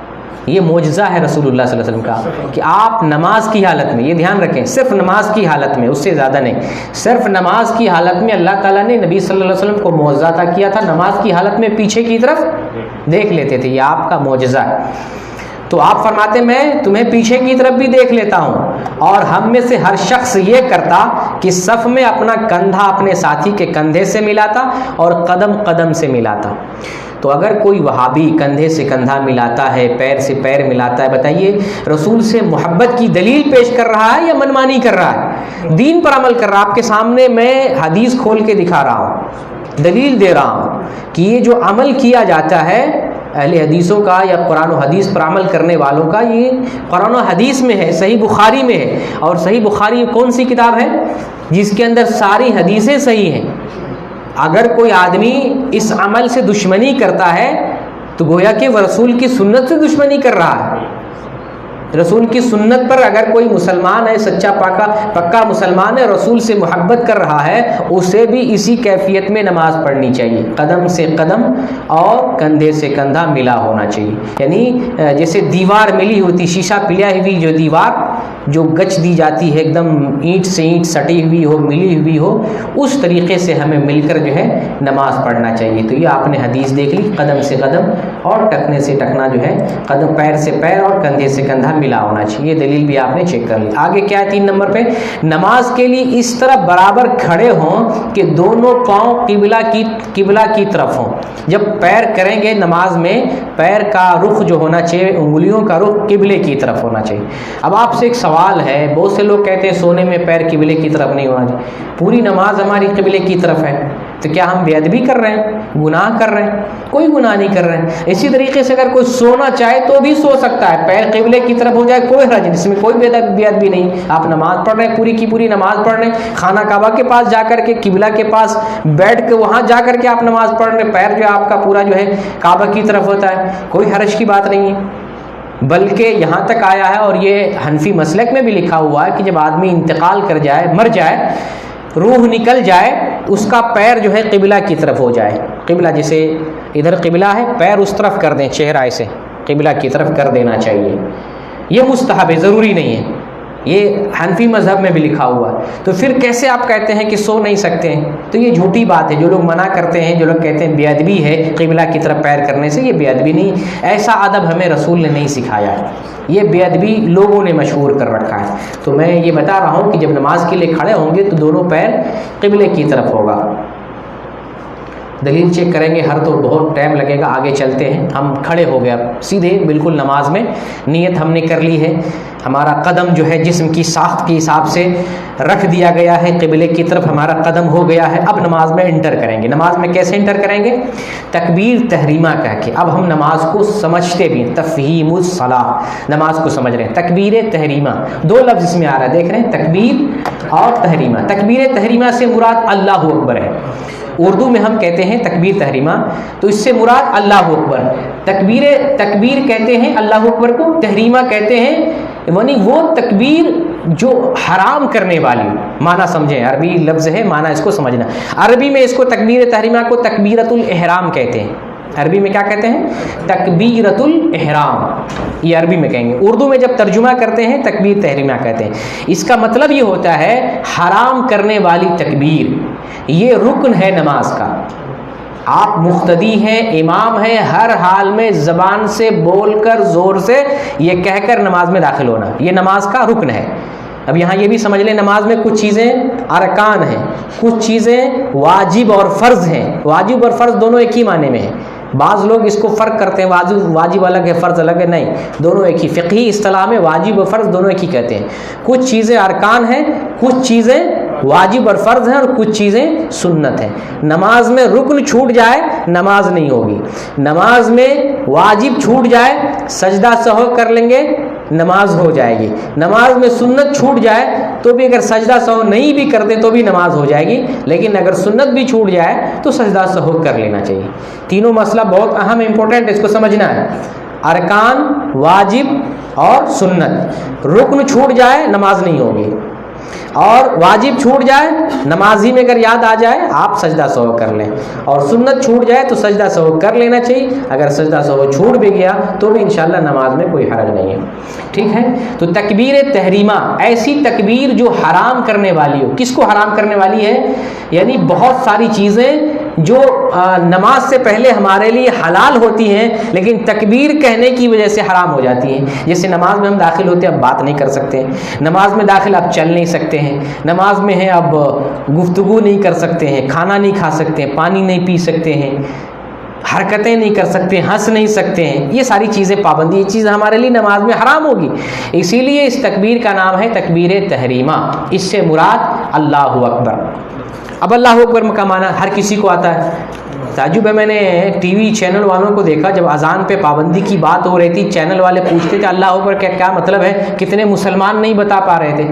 یہ معجزہ ہے رسول اللہ صلی اللہ علیہ وسلم کا کہ آپ نماز کی حالت میں، یہ دھیان رکھیں، صرف نماز کی حالت میں، اس سے زیادہ نہیں، صرف نماز کی حالت میں اللہ تعالیٰ نے نبی صلی اللہ علیہ وسلم کو معجزہ عطا کیا تھا. نماز کی حالت میں پیچھے کی طرف دیکھ لیتے تھے. یہ آپ کا معجزہ ہے. تو آپ فرماتے میں تمہیں پیچھے کی طرف بھی دیکھ لیتا ہوں، اور ہم میں سے ہر شخص یہ کرتا کہ صف میں اپنا کندھا اپنے ساتھی کے کندھے سے ملاتا اور قدم قدم سے ملاتا. تو اگر کوئی وہابی کندھے سے کندھا ملاتا ہے، پیر سے پیر ملاتا ہے، بتائیے رسول سے محبت کی دلیل پیش کر رہا ہے یا منمانی کر رہا ہے؟ دین پر عمل کر رہا ہے. آپ کے سامنے میں حدیث کھول کے دکھا رہا ہوں، دلیل دے رہا ہوں کہ یہ جو عمل کیا جاتا ہے اہل حدیثوں کا یا قرآن و حدیث پر عمل کرنے والوں کا، یہ قرآن و حدیث میں ہے، صحیح بخاری میں ہے. اور صحیح بخاری کون سی کتاب ہے جس کے اندر ساری حدیثیں صحیح ہیں. اگر کوئی آدمی اس عمل سے دشمنی کرتا ہے تو گویا کہ وہ رسول کی سنت سے دشمنی کر رہا ہے. رسول کی سنت پر اگر کوئی مسلمان ہے، سچا پکا مسلمان ہے، رسول سے محبت کر رہا ہے، اسے بھی اسی کیفیت میں نماز پڑھنی چاہیے. قدم سے قدم اور کندھے سے کندھا ملا ہونا چاہیے. یعنی جیسے دیوار ملی ہوتی، شیشہ پلیا ہوئی جو دیوار جو گچ دی جاتی ہے، ایک دم اینٹ سے اینٹ سٹی ہوئی ہو، ملی ہوئی ہو، اس طریقے سے ہمیں مل کر جو ہے نماز پڑھنا چاہیے. تو یہ آپ نے حدیث دیکھ لی، قدم سے قدم اور ٹکنے سے ٹکنا جو ہے، قدم پیر سے پیر اور کندھے سے کندھا ملا ہونا چاہیے. دلیل بھی آپ نے چیک کر لی. آگے کیا ہے 3 نمبر پہ؟ نماز کے لیے اس طرح برابر کھڑے ہوں کہ دونوں پاؤں قبلہ کی طرف ہوں. جب پیر کریں گے نماز میں، پیر کا رخ جو ہونا چاہیے، انگلیوں کا رخ قبلے کی طرف ہونا چاہیے. اب آپ سے ایک سوال ہے، بہت سے لوگ کہتے ہیں سونے میں پیر قبلے کی طرف نہیں ہونا چاہیے. پوری نماز ہماری قبلے کی طرف ہے، تو کیا ہم بے ادبی کر رہے ہیں، گناہ کر رہے ہیں؟ کوئی گناہ نہیں کر رہے ہیں. اسی طریقے سے اگر کوئی سونا چاہے تو بھی سو سکتا ہے، پیر قبلے کی طرف ہو جائے کوئی حرج نہیں، اس میں کوئی بے ادبی نہیں. آپ نماز پڑھ رہے ہیں، پوری کی پوری نماز پڑھ رہے ہیں، خانہ کعبہ کے پاس جا کر کے، قبلہ کے پاس بیٹھ کے وہاں جا کر کے آپ نماز پڑھ رہے ہیں، پیر جو آپ کا پورا جو ہے کعبہ کی طرف ہوتا ہے، کوئی حرج کی بات نہیں ہے. بلکہ یہاں تک آیا ہے، اور یہ حنفی مسلک میں بھی لکھا ہوا ہے، کہ جب آدمی انتقال کر جائے، مر جائے، روح نکل جائے، اس کا پیر جو ہے قبلہ کی طرف ہو جائے. قبلہ جیسے ادھر قبلہ ہے، پیر اس طرف کر دیں، چہرہ ایسے قبلہ کی طرف کر دینا چاہیے. یہ مستحب ہے، ضروری نہیں ہے. یہ حنفی مذہب میں بھی لکھا ہوا ہے. تو پھر کیسے آپ کہتے ہیں کہ سو نہیں سکتے ہیں؟ تو یہ جھوٹی بات ہے. جو لوگ منع کرتے ہیں، جو لوگ کہتے ہیں بے ادبی ہے قبلہ کی طرف پیر کرنے سے، یہ بے ادبی نہیں. ایسا ادب ہمیں رسول نے نہیں سکھایا ہے، یہ بے ادبی لوگوں نے مشہور کر رکھا ہے. تو میں یہ بتا رہا ہوں کہ جب نماز کے لیے کھڑے ہوں گے تو دونوں پیر قبلے کی طرف ہوگا. دلیل چیک کریں گے، ہر تو بہت ٹائم لگے گا. آگے چلتے ہیں. ہم کھڑے ہو گئے سیدھے بالکل نماز میں، نیت ہم نے کر لی ہے، ہمارا قدم جو ہے جسم کی ساخت کے حساب سے رکھ دیا گیا ہے، قبلے کی طرف ہمارا قدم ہو گیا ہے. اب نماز میں انٹر کریں گے. نماز میں کیسے انٹر کریں گے؟ تکبیر تحریمہ کہہ کے. اب ہم نماز کو سمجھتے بھی ہیں، تفہیم الصلاۃ، نماز کو سمجھ رہے ہیں. تکبیر تحریمہ، 2 لفظ اس میں آ رہا ہے، دیکھ رہے ہیں، تکبیر اور تحریمہ. تکبیر تحریمہ سے مراد اللہ اکبر ہے. اردو میں ہم کہتے ہیں تکبیر تحریمہ، تو اس سے مراد اللہ اکبر. تکبیر کہتے ہیں اللہ اکبر کو، تحریمہ کہتے ہیں یعنی وہ تکبیر جو حرام کرنے والی. معنی سمجھیں، عربی لفظ ہے، معنی اس کو سمجھنا. عربی میں اس کو تکبیر تحریمہ کو تکبیرۃ الاحرام کہتے ہیں. عربی میں کیا کہتے ہیں؟ تکبیرۃ الاحرام، یہ عربی میں کہیں گے. اردو میں جب ترجمہ کرتے ہیں تکبیر تحریمہ کہتے ہیں. اس کا مطلب یہ ہوتا ہے حرام کرنے والی تکبیر. یہ رکن ہے نماز کا. آپ مقتدی ہیں، امام ہیں، ہر حال میں زبان سے بول کر زور سے یہ کہہ کر نماز میں داخل ہونا، یہ نماز کا رکن ہے. اب یہاں یہ بھی سمجھ لیں نماز میں کچھ چیزیں ارکان ہیں، کچھ چیزیں واجب اور فرض ہیں. واجب اور فرض دونوں ایک ہی معنی میں ہیں. بعض لوگ اس کو فرق کرتے ہیں، واجب الگ ہے فرض الگ ہے، نہیں، دونوں ایک ہی. فقہی اصطلاح میں واجب اور فرض دونوں ایک ہی کہتے ہیں. کچھ چیزیں ارکان ہیں، کچھ چیزیں واجب اور فرض ہیں، اور کچھ چیزیں سنت ہیں. نماز میں رکن چھوٹ جائے نماز نہیں ہوگی. نماز میں واجب چھوٹ جائے سجدہ سہو کر لیں گے نماز ہو جائے گی. نماز میں سنت چھوٹ جائے تو بھی اگر سجدہ سہو نہیں بھی کرتے تو بھی نماز ہو جائے گی، لیکن اگر سنت بھی چھوٹ جائے تو سجدہ سہو کر لینا چاہیے. تینوں مسئلہ بہت اہم امپورٹنٹ، اس کو سمجھنا ہے. ارکان، واجب اور سنت. رکن چھوٹ جائے نماز نہیں ہوگی، اور واجب چھوٹ جائے نماز ہی میں اگر یاد آ جائے آپ سجدہ سہو کر لیں، اور سنت چھوٹ جائے تو سجدہ سہو کر لینا چاہیے. اگر سجدہ سہو چھوٹ بھی گیا تو بھی انشاءاللہ نماز میں کوئی حرج نہیں ہے. ٹھیک ہے. تو تکبیر تحریمہ، ایسی تکبیر جو حرام کرنے والی ہو. کس کو حرام کرنے والی ہے؟ یعنی بہت ساری چیزیں جو نماز سے پہلے ہمارے لیے حلال ہوتی ہیں لیکن تکبیر کہنے کی وجہ سے حرام ہو جاتی ہیں. جیسے نماز میں ہم داخل ہوتے ہیں اب بات نہیں کر سکتے ہیں، نماز میں داخل اب چل نہیں سکتے ہیں، نماز میں ہیں اب گفتگو نہیں کر سکتے ہیں، کھانا نہیں کھا سکتے ہیں، پانی نہیں پی سکتے ہیں، حرکتیں نہیں کر سکتے، ہنس نہیں سکتے ہیں. یہ ساری چیزیں پابندی، یہ چیز ہمارے لیے نماز میں حرام ہوگی. اسی لیے اس تکبیر کا نام ہے تکبیر تحریمہ. اس سے مراد اللہ اکبر. اب اللہ اکبر کا معنی ہر کسی کو آتا ہے. تعجب ہے، میں نے ٹی وی چینل والوں کو دیکھا جب اذان پہ پابندی کی بات ہو رہی تھی، چینل والے پوچھتے تھے اللہ اکبر کا کیا مطلب ہے. کتنے مسلمان نہیں بتا پا رہے تھے.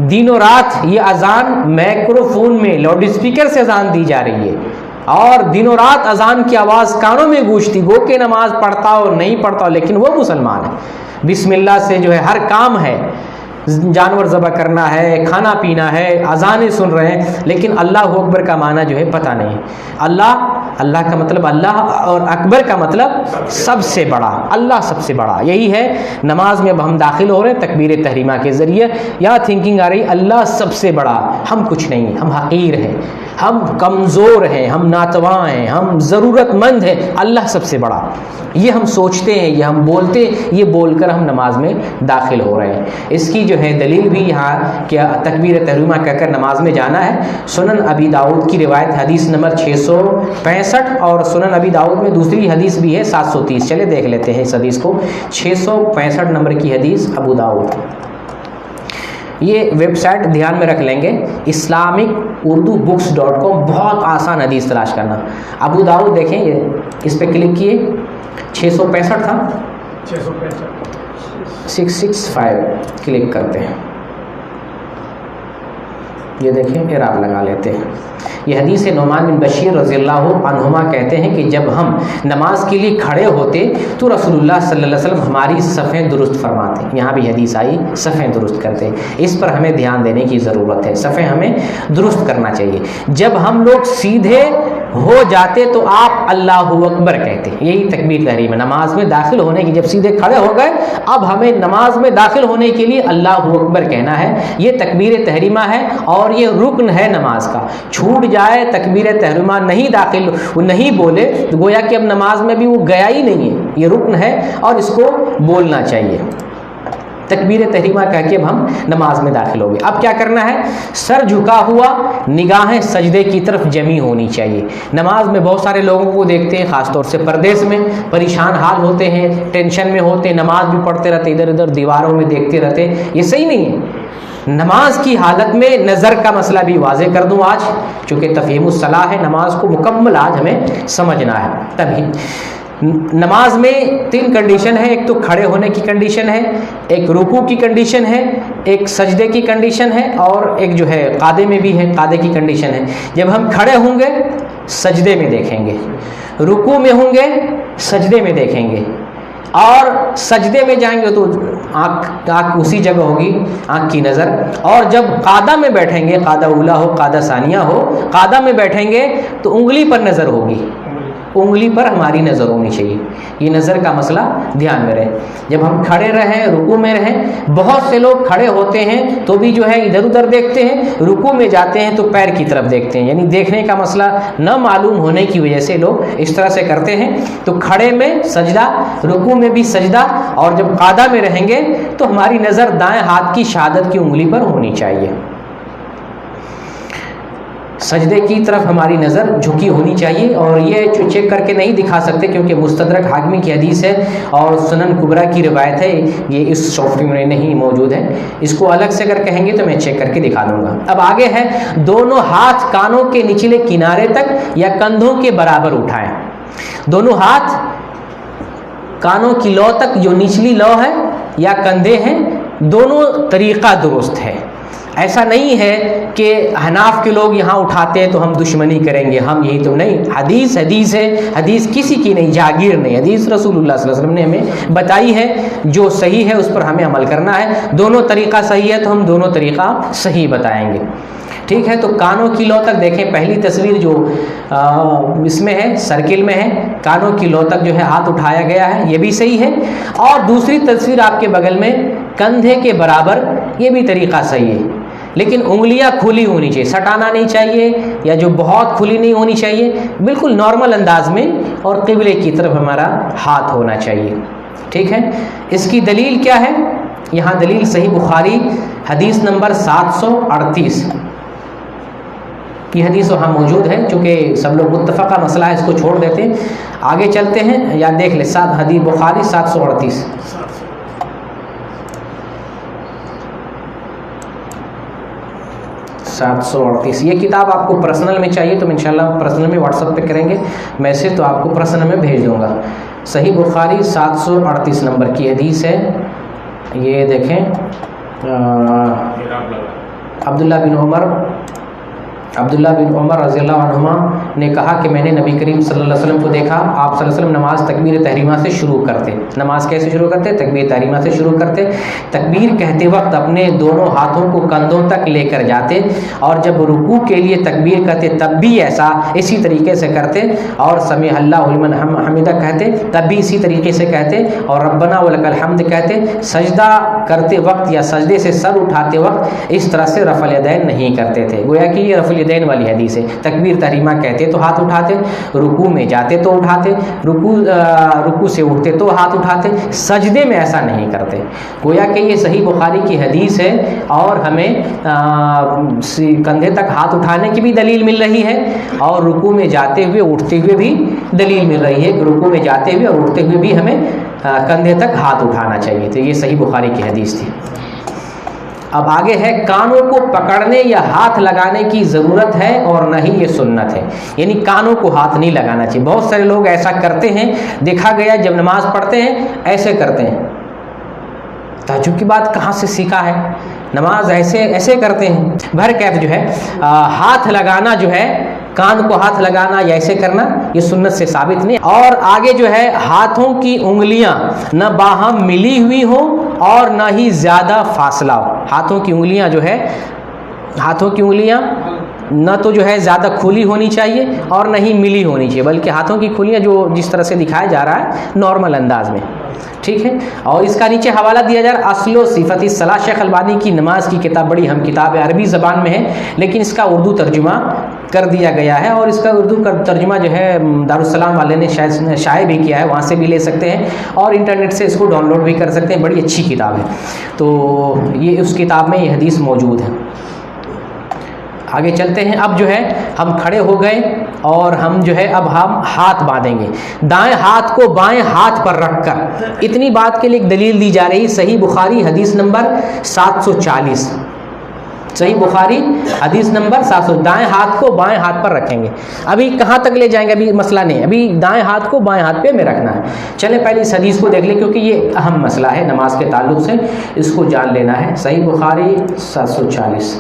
دن و رات یہ اذان مائکرو فون میں لاؤڈ اسپیکر سے اذان دی جا رہی ہے، اور دن و رات اذان کی آواز کانوں میں گونجتی، گو کہ نماز پڑھتا ہو نہیں پڑھتا ہو لیکن وہ مسلمان ہے. بسم اللہ سے جو ہے ہر کام ہے، جانور ذبح کرنا ہے، کھانا پینا ہے، اذانیں سن رہے ہیں، لیکن اللہ اکبر کا معنی جو ہے پتہ نہیں. اللہ کا مطلب اللہ، اور اکبر کا مطلب سب سے بڑا. اللہ سب سے بڑا، یہی ہے. نماز میں اب ہم داخل ہو رہے ہیں تکبیر تحریمہ کے ذریعے. یا تھنکنگ آ رہی اللہ سب سے بڑا، ہم کچھ نہیں ہیں، ہم حقیر ہیں، ہم کمزور ہیں، ہم ناتواں ہیں، ہم ضرورت مند ہیں، اللہ سب سے بڑا. یہ ہم سوچتے ہیں، یہ ہم بولتے، یہ بول کر ہم نماز میں داخل ہو رہے ہیں. اس کی جو ہے دلیل بھی یہاں کہ تکبیر تحریمہ کہہ کر نماز میں جانا ہے. سنن ابی داؤد کی روایت حدیث نمبر 665، اور سنن ابی داؤد میں دوسری حدیث بھی ہے 730. چلے دیکھ لیتے ہیں اس حدیث کو. 665 نمبر کی حدیث ابو داؤد. یہ ویب سائٹ دھیان میں رکھ لیں گے، islamic-urdu-books.com. بہت آسان حدیث تلاش کرنا. ابو داؤد دیکھیں، یہ اس پہ کلک کیے. 665 تھا، 665 کلک کرتے ہیں. یہ دیکھیں اعراب لگا لیتے ہیں. یہ حدیث نعمان بن بشیر رضی اللہ عنہما کہتے ہیں کہ جب ہم نماز کے لیے کھڑے ہوتے تو رسول اللہ صلی اللہ علیہ وسلم ہماری صفیں درست فرماتے. یہاں بھی حدیث آئی صفیں درست کرتے. اس پر ہمیں دھیان دینے کی ضرورت ہے، صفیں ہمیں درست کرنا چاہیے. جب ہم لوگ سیدھے ہو جاتے تو آپ اللہ اکبر کہتے. یہی تکبیر تحریم ہے. نماز میں داخل ہونے کی، جب سیدھے کھڑے ہو گئے اب ہمیں نماز میں داخل ہونے کے لیے اللہ اکبر کہنا ہے. یہ تکبیر تحریمہ ہے اور یہ رکن ہے نماز کا. چھوٹ جائے تکبیر تحریمہ نہیں داخل، وہ نہیں بولے تو گویا کہ اب نماز میں بھی وہ گیا ہی نہیں ہے. یہ رکن ہے اور اس کو بولنا چاہیے. تکبیر تحریمہ کہہ کے اب ہم نماز میں داخل ہو گئے. اب کیا کرنا ہے؟ سر جھکا ہوا، نگاہیں سجدے کی طرف جمی ہونی چاہیے. نماز میں بہت سارے لوگوں کو دیکھتے ہیں، خاص طور سے پردیس میں پریشان حال ہوتے ہیں، ٹینشن میں ہوتے ہیں، نماز بھی پڑھتے رہتے، ادھر ادھر دیواروں میں دیکھتے رہتے. یہ صحیح نہیں ہے. نماز کی حالت میں نظر کا مسئلہ بھی واضح کر دوں آج، چونکہ تفہیم الصلاح ہے، نماز کو مکمل آج ہمیں سمجھنا ہے. تبھی نماز میں 3 کنڈیشن ہے. ایک تو کھڑے ہونے کی کنڈیشن ہے، ایک رکوع کی کنڈیشن ہے، ایک سجدے کی کنڈیشن ہے، اور ایک جو ہے قعدے میں بھی ہے، قعدے کی کنڈیشن ہے. جب ہم کھڑے ہوں گے سجدے میں دیکھیں گے، رکوع میں ہوں گے سجدے میں دیکھیں گے، اور سجدے میں جائیں گے تو آنکھ اسی جگہ ہوگی، آنکھ کی نظر. اور جب قعدہ میں بیٹھیں گے، قعدہ اولا ہو قعدہ ثانیہ ہو، قعدہ میں بیٹھیں گے تو انگلی پر نظر ہوگی. انگلی پر ہماری نظر ہونی چاہیے. یہ نظر کا مسئلہ دھیان میں رہے. جب ہم کھڑے رہیں، رکوع میں رہیں، بہت سے لوگ کھڑے ہوتے ہیں تو بھی جو ہے ادھر ادھر دیکھتے ہیں، رکوع میں جاتے ہیں تو پیر کی طرف دیکھتے ہیں. یعنی دیکھنے کا مسئلہ نہ معلوم ہونے کی وجہ سے لوگ اس طرح سے کرتے ہیں. تو کھڑے میں سجدہ، رکوع میں بھی سجدہ، اور جب قعدہ میں رہیں گے تو ہماری نظر دائیں ہاتھ کی شہادت کی انگلی پر ہونی چاہیے. سجدے کی طرف ہماری نظر جھکی ہونی چاہیے. اور یہ چیک کر کے نہیں دکھا سکتے کیونکہ مستدرک حاکمی کی حدیث ہے اور سنن کبریٰ کی روایت ہے، یہ اس سافٹ ویئر میں نہیں موجود ہے. اس کو الگ سے اگر کہیں گے تو میں چیک کر کے دکھا دوں گا. اب آگے ہے دونوں ہاتھ کانوں کے نچلے کنارے تک یا کندھوں کے برابر اٹھائیں. دونوں ہاتھ کانوں کی لو تک، جو نچلی لو ہے یا کندھے ہیں، دونوں طریقہ درست ہے. ایسا نہیں ہے کہ حناف کے لوگ یہاں اٹھاتے ہیں تو ہم دشمنی کریں گے، ہم یہی تو نہیں. حدیث ہے، حدیث کسی کی نہیں، جاگیر نہیں. حدیث رسول اللہ صلی اللہ علیہ وسلم نے ہمیں بتائی ہے، جو صحیح ہے اس پر ہمیں عمل کرنا ہے. دونوں طریقہ صحیح ہے تو ہم دونوں طریقہ صحیح بتائیں گے. ٹھیک ہے. تو کانوں کی لو تک دیکھیں، پہلی تصویر جو اس میں ہے، سرکل میں ہے، کانوں کی لو تک جو ہے ہاتھ اٹھایا گیا ہے، یہ بھی صحیح ہے. اور دوسری تصویر آپ کے بغل میں کندھے کے برابر، یہ بھی طریقہ صحیح ہے. لیکن انگلیاں کھلی ہونی چاہیے، سٹانا نہیں چاہیے، یا جو بہت کھلی نہیں ہونی چاہیے، بالکل نارمل انداز میں، اور قبلے کی طرف ہمارا ہاتھ ہونا چاہیے. ٹھیک ہے. اس کی دلیل کیا ہے؟ یہاں دلیل صحیح بخاری حدیث نمبر 738 کی حدیث وہاں موجود ہے. چونکہ سب لوگ متفقہ مسئلہ ہے، اس کو چھوڑ دیتے ہیں، آگے چلتے ہیں. یا دیکھ لیں، حدیث بخاری 738. یہ کتاب آپ کو پرسنل میں چاہیے تو انشاءاللہ پرسنل میں واٹس ایپ پہ کریں گے میسج، تو آپ کو پرسنل میں بھیج دوں گا. صحیح بخاری 738 نمبر کی حدیث ہے. یہ دیکھیں، عبداللہ بن عمر رضی اللہ عنہما نے کہا کہ میں نے نبی کریم صلی اللہ علیہ وسلم کو دیکھا، آپ صلی اللہ علیہ وسلم نماز تکبیر تحریمہ سے شروع کرتے. نماز کیسے شروع کرتے؟ تکبیر تحریمہ سے شروع کرتے. تکبیر کہتے وقت اپنے دونوں ہاتھوں کو کندھوں تک لے کر جاتے، اور جب رکوع کے لیے تکبیر کرتے تب بھی اسی طریقے سے کرتے، اور سمیع اللہ لمن حمدہ کہتے تب بھی اسی طریقے سے کہتے، اور ربنا ولک الحمد کہتے. سجدہ کرتے وقت یا سجدے سے سر اٹھاتے وقت اس طرح سے رفع الیدین نہیں کرتے تھے. گویا کہ یہ رفع الیدین والی حدیث ہے. تکبیر تحریمہ کہتے تو ہاتھ اٹھاتے، رکوع میں جاتے تو اٹھاتے، رکوع سے اٹھتے تو ہاتھ اٹھاتے. سجدے میں ایسا نہیں کرتے. گویا کہ یہ صحیح بخاری کی حدیث ہے، اور ہمیں کندھے تک ہاتھ اٹھانے کی بھی دلیل مل رہی ہے، اور رکوع میں جاتے ہوئے اٹھتے ہوئے بھی دلیل مل رہی ہے کہ رکوع میں جاتے ہوئے اور اٹھتے ہوئے بھی ہمیں کندھے تک ہاتھ اٹھانا چاہیے. تو یہ صحیح بخاری کی حدیث تھی. اب آگے ہے، کانوں کو پکڑنے یا ہاتھ لگانے کی ضرورت ہے اور نہ ہی یہ سنت ہے. یعنی کانوں کو ہاتھ نہیں لگانا چاہیے. بہت سارے لوگ ایسا کرتے ہیں، دیکھا گیا جب نماز پڑھتے ہیں ایسے کرتے ہیں. تعجب کی بات، کہاں سے سیکھا ہے؟ نماز ایسے کرتے ہیں. بہرکیف جو ہے ہاتھ لگانا جو ہے، کان کو ہاتھ لگانا یا ایسے کرنا، یہ سنت سے ثابت نہیں. اور آگے جو ہے ہاتھوں کی انگلیاں نہ باہم ملی ہوئی ہوں اور نہ ہی زیادہ فاصلہ ہو. ہاتھوں کی انگلیاں جو ہے، ہاتھوں کی انگلیاں نہ تو جو ہے زیادہ کھلی ہونی چاہیے اور نہ ہی ملی ہونی چاہیے، بلکہ ہاتھوں کی کھلیاں جو جس طرح سے دکھایا جا رہا ہے نارمل انداز میں. ٹھیک ہے. اور اس کا نیچے حوالہ دیا جا رہا ہے، اصل و صفت الصلاۃ، شیخ البانی کی نماز کی کتاب، بڑی اہم کتاب ہے، عربی زبان میں ہے لیکن اس کا اردو ترجمہ کر دیا گیا ہے. اور اس کا اردو ترجمہ جو ہے دارالسلام والے نے شائع بھی کیا ہے، وہاں سے بھی لے سکتے ہیں، اور انٹرنیٹ سے اس کو ڈاؤن لوڈ بھی کر سکتے ہیں. بڑی اچھی کتاب ہے. تو یہ اس کتاب میں یہ حدیث موجود ہے. آگے چلتے ہیں. اب جو ہے ہم کھڑے ہو گئے اور ہم جو ہے اب ہم ہاتھ باندھیں گے. دائیں ہاتھ کو بائیں ہاتھ پر رکھ کر، اتنی بات کے لیے ایک دلیل دی جا رہی. صحیح بخاری حدیث نمبر 740. صحیح بخاری حدیث نمبر 700. دائیں ہاتھ کو بائیں ہاتھ پر رکھیں گے. ابھی کہاں تک لے جائیں گے ابھی مسئلہ نہیں، ابھی دائیں ہاتھ کو بائیں ہاتھ پہ میں رکھنا ہے. چلیں پہلے اس حدیث کو دیکھ لیں کیونکہ یہ اہم مسئلہ ہے نماز کے تعلق سے، اس کو جان لینا ہے. صحیح بخاری 740.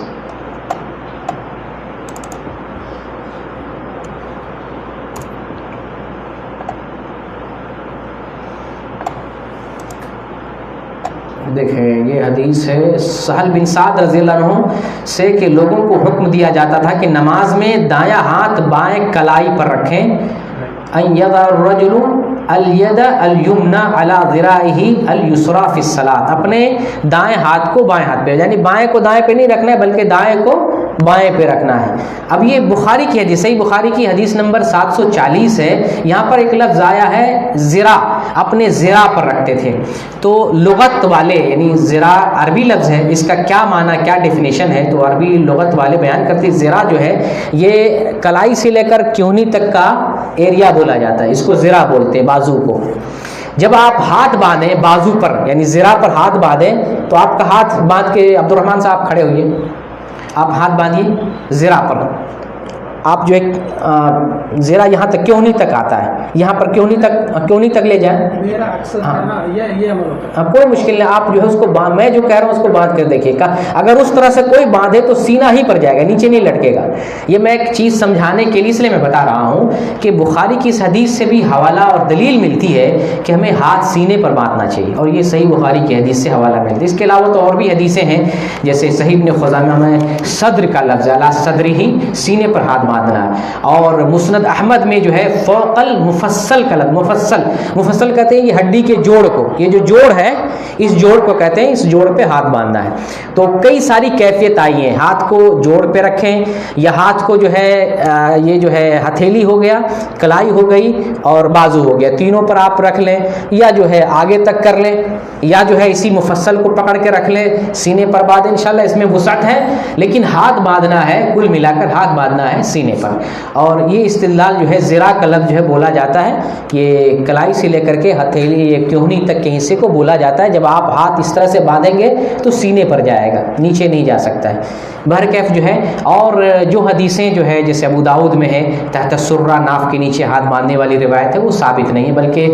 دیکھیں یہ حدیث ہے سہل بن سعد رضی اللہ عنہ سے کہ لوگوں کو حکم دیا جاتا تھا کہ نماز میں دایاں ہاتھ بائیں کلائی پر رکھیں ان یضع الرجل الید الیمنى علی ذراعہ الیسری فی الصلاۃ، اپنے دائیں ہاتھ کو بائیں ہاتھ پہ، یعنی بائیں کو دائیں پہ نہیں رکھنا ہے بلکہ دائیں کو بائیں پہ رکھنا ہے۔ اب یہ بخاری کی حدیث، صحیح بخاری کی حدیث نمبر 740 ہے، یہاں پر ایک لفظ آیا ہے ذرا، اپنے ذرا پر رکھتے تھے۔ تو لغت والے، یعنی ذرا عربی لفظ ہے، اس کا کیا معنی، کیا ڈیفینیشن ہے، تو عربی لغت والے بیان کرتے ہیں ذرا جو ہے یہ کلائی سے لے کر کیونی تک کا ایریا بولا جاتا ہے، اس کو ذرا بولتے ہیں، بازو کو۔ جب آپ ہاتھ باندھیں بازو پر، یعنی ذرا پر ہاتھ باندھیں، تو آپ کا ہاتھ باندھ کے عبد الرحمن صاحب کھڑے ہوئے، آپ ہاتھ باندھیے ذرا پر، آپ جو ایک ذرا یہاں تک کیونی تک آتا ہے، یہاں پر کیونی تک لے جائیں، میرا اکثر کرنا یہ عمل ہوتا ہے۔ کوئی مشکل نہیں، آپ جو ہے اس کو میں جو کہہ رہا ہوں اس کو باندھ کر دیکھیے، اگر اس طرح سے کوئی باندھے تو سینہ ہی پر جائے گا، نیچے نہیں لٹکے گا۔ یہ میں ایک چیز سمجھانے کے لیے اس لیے میں بتا رہا ہوں کہ بخاری کی اس حدیث سے بھی حوالہ اور دلیل ملتی ہے کہ ہمیں ہاتھ سینے پر باندھنا چاہیے، اور یہ صحیح بخاری کی حدیث سے حوالہ ملتا ہے۔ اس کے علاوہ تو اور بھی حدیثیں ہیں، جیسے صحیح ابن خزیمہ میں صدر کا لفظ علی صدری ہی، سینے پر ہاتھ باندھنا ہے، اور مسند احمد میں جو ہے فوق المفصل کا لفظ، مفصل کہتے ہیں یہ ہڈی کے جوڑ کو، یہ جو جوڑ ہے اس جوڑ کو کہتے ہیں، اس جوڑ پہ ہاتھ باندھنا ہے۔ تو کئی ساری کیفیت آئی ہیں، ہاتھ کو جوڑ پہ رکھیں، یا ہاتھ کو جو ہے یہ جو ہے ہتھیلی ہو گیا، کلائی ہو گئی اور بازو ہو گیا، تینوں پر آپ رکھ لیں، یا جو ہے آگے تک کر لیں، یا جو ہے اسی مفصل کو پکڑ کے رکھ لیں، سینے پر باندھیں، انشاءاللہ اس میں وسعت ہے، لیکن ہاتھ باندھنا ہے، کل ملا کر ہاتھ باندھنا ہے سینے پر۔ اور یہ استدلال جو ہے ذرا کا لفظ جو ہے بولا جاتا ہے کہ کلائی سے لے کر کے ہتھیلی یا کیونی تک کے حصے کو بولا جاتا ہے، جب آپ ہاتھ اس طرح سے باندھیں گے تو سینے پر جائے گا، نیچے نہیں جا سکتا ہے۔ بہرکیف جو ہے، اور جو حدیثیں جو ہے جیسے ابو داؤد میں ہے تحت السرہ، ناف کے نیچے ہاتھ باندھنے والی روایت ہے، وہ ثابت نہیں ہے، بلکہ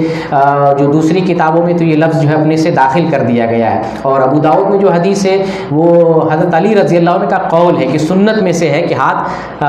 جو دوسری کتابوں میں تو یہ لفظ جو ہے اپنے سے داخل کر دیا گیا ہے۔ اور ابو داؤد میں جو حدیث ہے وہ حضرت علی رضی اللہ عنہ کا قول ہے کہ سنت میں سے ہے کہ ہاتھ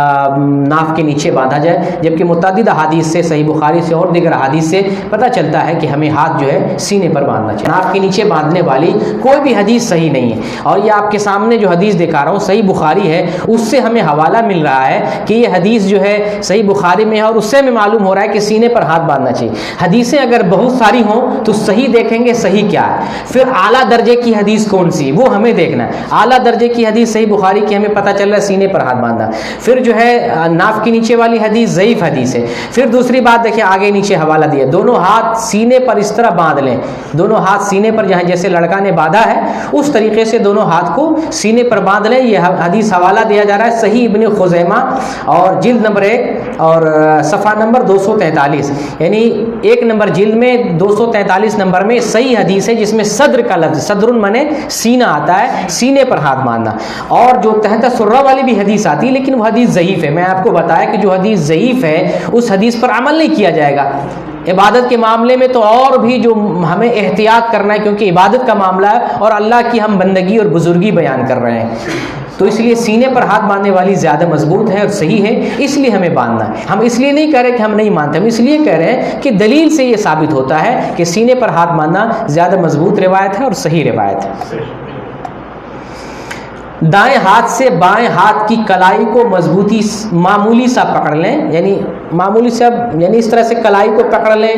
ناف کے نیچے باندھا جائے، جبکہ متعدد احادیث سے، صحیح بخاری سے اور دیگر احادیث سے پتہ چلتا ہے کہ ہمیں ہاتھ جو ہے سینے پر باندھنا چاہیے۔ ناف کے نیچے باندھنے والی کوئی بھی حدیث صحیح نہیں ہے، اور یہ آپ کے سامنے جو حدیث دکھا رہا ہوں صحیح بخاری ہے، اس سے ہمیں حوالہ مل رہا ہے کہ یہ حدیث جو ہے صحیح بخاری میں ہے، اور اس سے ہمیں معلوم ہو رہا ہے کہ سینے پر ہاتھ باندھنا چاہیے۔ حدیثیں اگر بہت ساری ہوں تو صحیح دیکھیں گے صحیح کیا ہے، پھر اعلیٰ درجے کی حدیث کون سی وہ ہمیں دیکھنا ہے۔ اعلیٰ درجے کی حدیث صحیح بخاری کی ہمیں پتہ چل رہا ہے سینے پر ہاتھ باندھنا، پھر جو ہے ناف کے نیچے والی حدیث ضعیف حدیث ہے۔ پھر دوسری بات دیکھیں، آگے نیچے حوالہ دیا، دونوں ہاتھ سینے پر اس طرح باندھ لیں، دونوں ہاتھ سینے پر جہاں جیسے لڑکا نے باندھا ہے اس طریقے سے دونوں ہاتھ کو سینے پر باندھ لیں۔ یہ حدیث حوالہ دیا جا رہا ہے صحیح ابن خزیمہ، اور جلد نمبر 1 اور صفحہ نمبر 243، یعنی 1 نمبر جلد میں 243 نمبر میں صحیح حدیث ہے جس میں صدر کا لفظ، صدر منے سینہ آتا ہے، سینے پر ہاتھ باندھنا۔ اور جو تحت سرہ والی بھی حدیث آتی ہے لیکن وہ حدیث ضعیف ہے، میں آپ کو بتایا کہ جو حدیث ضعیف ہے اس حدیث پر عمل نہیں کیا جائے گا۔ عبادت کے معاملے میں تو اور بھی جو ہمیں احتیاط کرنا ہے، کیونکہ عبادت کا معاملہ ہے اور اللہ کی ہم بندگی اور بزرگی بیان کر رہے ہیں، تو اس لیے سینے پر ہاتھ باندھنے والی زیادہ مضبوط ہے اور صحیح ہے، اس لیے ہمیں باندھنا ہے۔ ہم اس لیے نہیں کہہ رہے کہ ہم نہیں مانتے، ہم اس لیے کہہ رہے ہیں کہ دلیل سے یہ ثابت ہوتا ہے کہ سینے پر ہاتھ باندھنا زیادہ مضبوط روایت ہے اور صحیح روایت ہے۔ دائیں ہاتھ سے بائیں ہاتھ کی کلائی کو مضبوطی معمولی سا پکڑ لیں، یعنی معمولی سا، یعنی اس طرح سے کلائی کو پکڑ لیں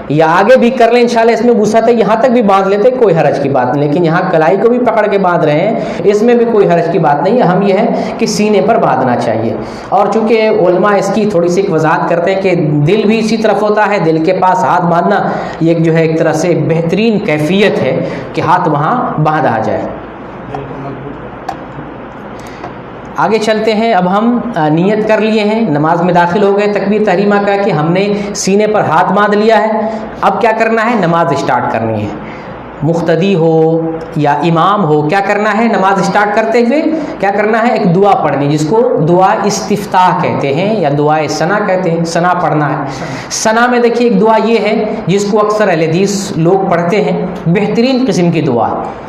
یا آگے بھی کر لیں، انشاءاللہ اس میں وسعت ہے، یہاں تک بھی باندھ لیتے کوئی حرج کی بات نہیں، لیکن یہاں کلائی کو بھی پکڑ کے باندھ رہے ہیں اس میں بھی کوئی حرج کی بات نہیں ہے۔ ہم یہ ہے کہ سینے پر باندھنا چاہیے، اور چونکہ علماء اس کی تھوڑی سی ایک وضاحت کرتے ہیں کہ دل بھی اسی طرف ہوتا ہے، دل کے پاس ہاتھ باندھنا یہ ایک جو ہے ایک طرح سے بہترین کیفیت ہے کہ ہاتھ وہاں باندھا جائے۔ آگے چلتے ہیں، اب ہم نیت کر لیے ہیں، نماز میں داخل ہو گئے، تکبیر تحریمہ کا کہ ہم نے سینے پر ہاتھ باندھ لیا ہے، اب کیا کرنا ہے؟ نماز اسٹارٹ کرنی ہے۔ مقتدی ہو یا امام ہو، کیا کرنا ہے؟ نماز اسٹارٹ کرتے ہوئے کیا کرنا ہے؟ ایک دعا پڑھنی، جس کو دعا استفتاح کہتے ہیں یا دعائے ثنا کہتے ہیں، ثنا پڑھنا ہے۔ ثنا میں دیکھیے ایک دعا یہ ہے جس کو اکثر اہل حدیث لوگ پڑھتے ہیں، بہترین قسم کی دعا،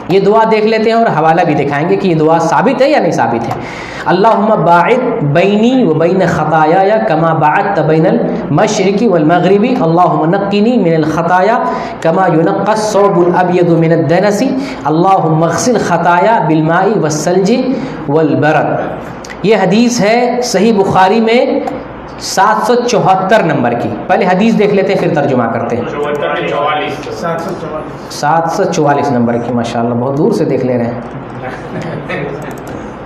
یہ دعا دیکھ لیتے ہیں اور حوالہ بھی دکھائیں گے کہ یہ دعا ثابت ہے یا نہیں ثابت ہے۔ اللہم باعد بینی و بین خطایا کما باعدت بین المشرق والمغرب، اللہم نقنی من الخطایا کما ینقی الثوب الابیض من الدنس، اللہم اغسل خطایا بالماء والثلج والبرد۔ یہ حدیث ہے صحیح بخاری میں 774 نمبر کی. پہلے حدیث دیکھ لیتے ہیں پھر ترجمہ کرتے ہیں. 744 نمبر کی. ماشاءاللہ بہت دور سے دیکھ لے رہے ہیں.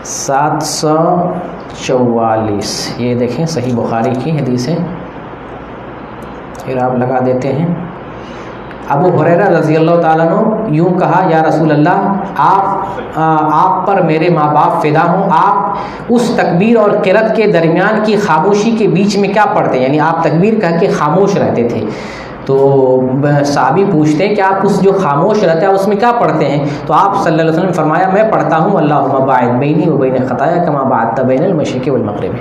744 یہ دیکھیں صحیح بخاری کی حدیث ہے. پھر آپ لگا دیتے ہیں. ابو ہریرہ رضی اللہ تعالیٰ عنہ یوں کہا یا رسول اللہ آپ پر میرے ماں باپ فدا ہوں، آپ اس تکبیر اور قرات کے درمیان کی خاموشی کے بیچ میں کیا پڑھتے ہیں؟ یعنی آپ تکبیر کہہ کے خاموش رہتے تھے. تو صحابی پوچھتے ہیں کہ آپ اس جو خاموش رہتے ہیں اس میں کیا پڑھتے ہیں؟ تو آپ صلی اللہ علیہ وسلم فرمایا میں پڑھتا ہوں اللہم باعد بینی و بین خطایا کما بعدت بین المشرق والمغرب.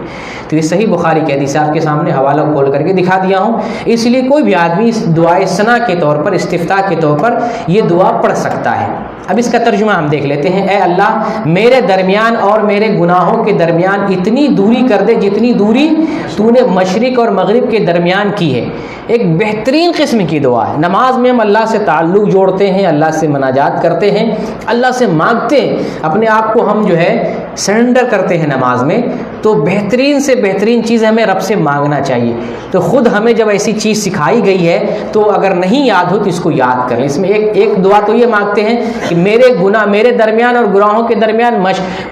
تو یہ صحیح بخاری کی حدیث آپ کے سامنے حوالہ کھول کر کے دکھا دیا ہوں. اس لیے کوئی بھی آدمی دعائے ثنا کے طور پر، استفتاح کے طور پر یہ دعا پڑھ سکتا ہے. اب اس کا ترجمہ ہم دیکھ لیتے ہیں. اے اللہ میرے درمیان اور میرے گناہوں کے درمیان اتنی دوری کر دے جتنی دوری تو نے مشرق اور مغرب کے درمیان کی ہے. ایک بہترین قسم کی دعا ہے. نماز میں ہم اللہ سے تعلق جوڑتے ہیں، اللہ سے مناجات کرتے ہیں، اللہ سے مانگتے ہیں، اپنے آپ کو ہم جو ہے سرنڈر کرتے ہیں نماز میں. تو بہترین سے بہترین چیز ہمیں رب سے مانگنا چاہیے. تو خود ہمیں جب ایسی چیز سکھائی گئی ہے تو اگر نہیں یاد ہو تو اس کو یاد کر لیں. اس میں ایک دعا تو یہ مانگتے ہیں کہ میرے گناہ میرے درمیان اور گناہوں کے درمیان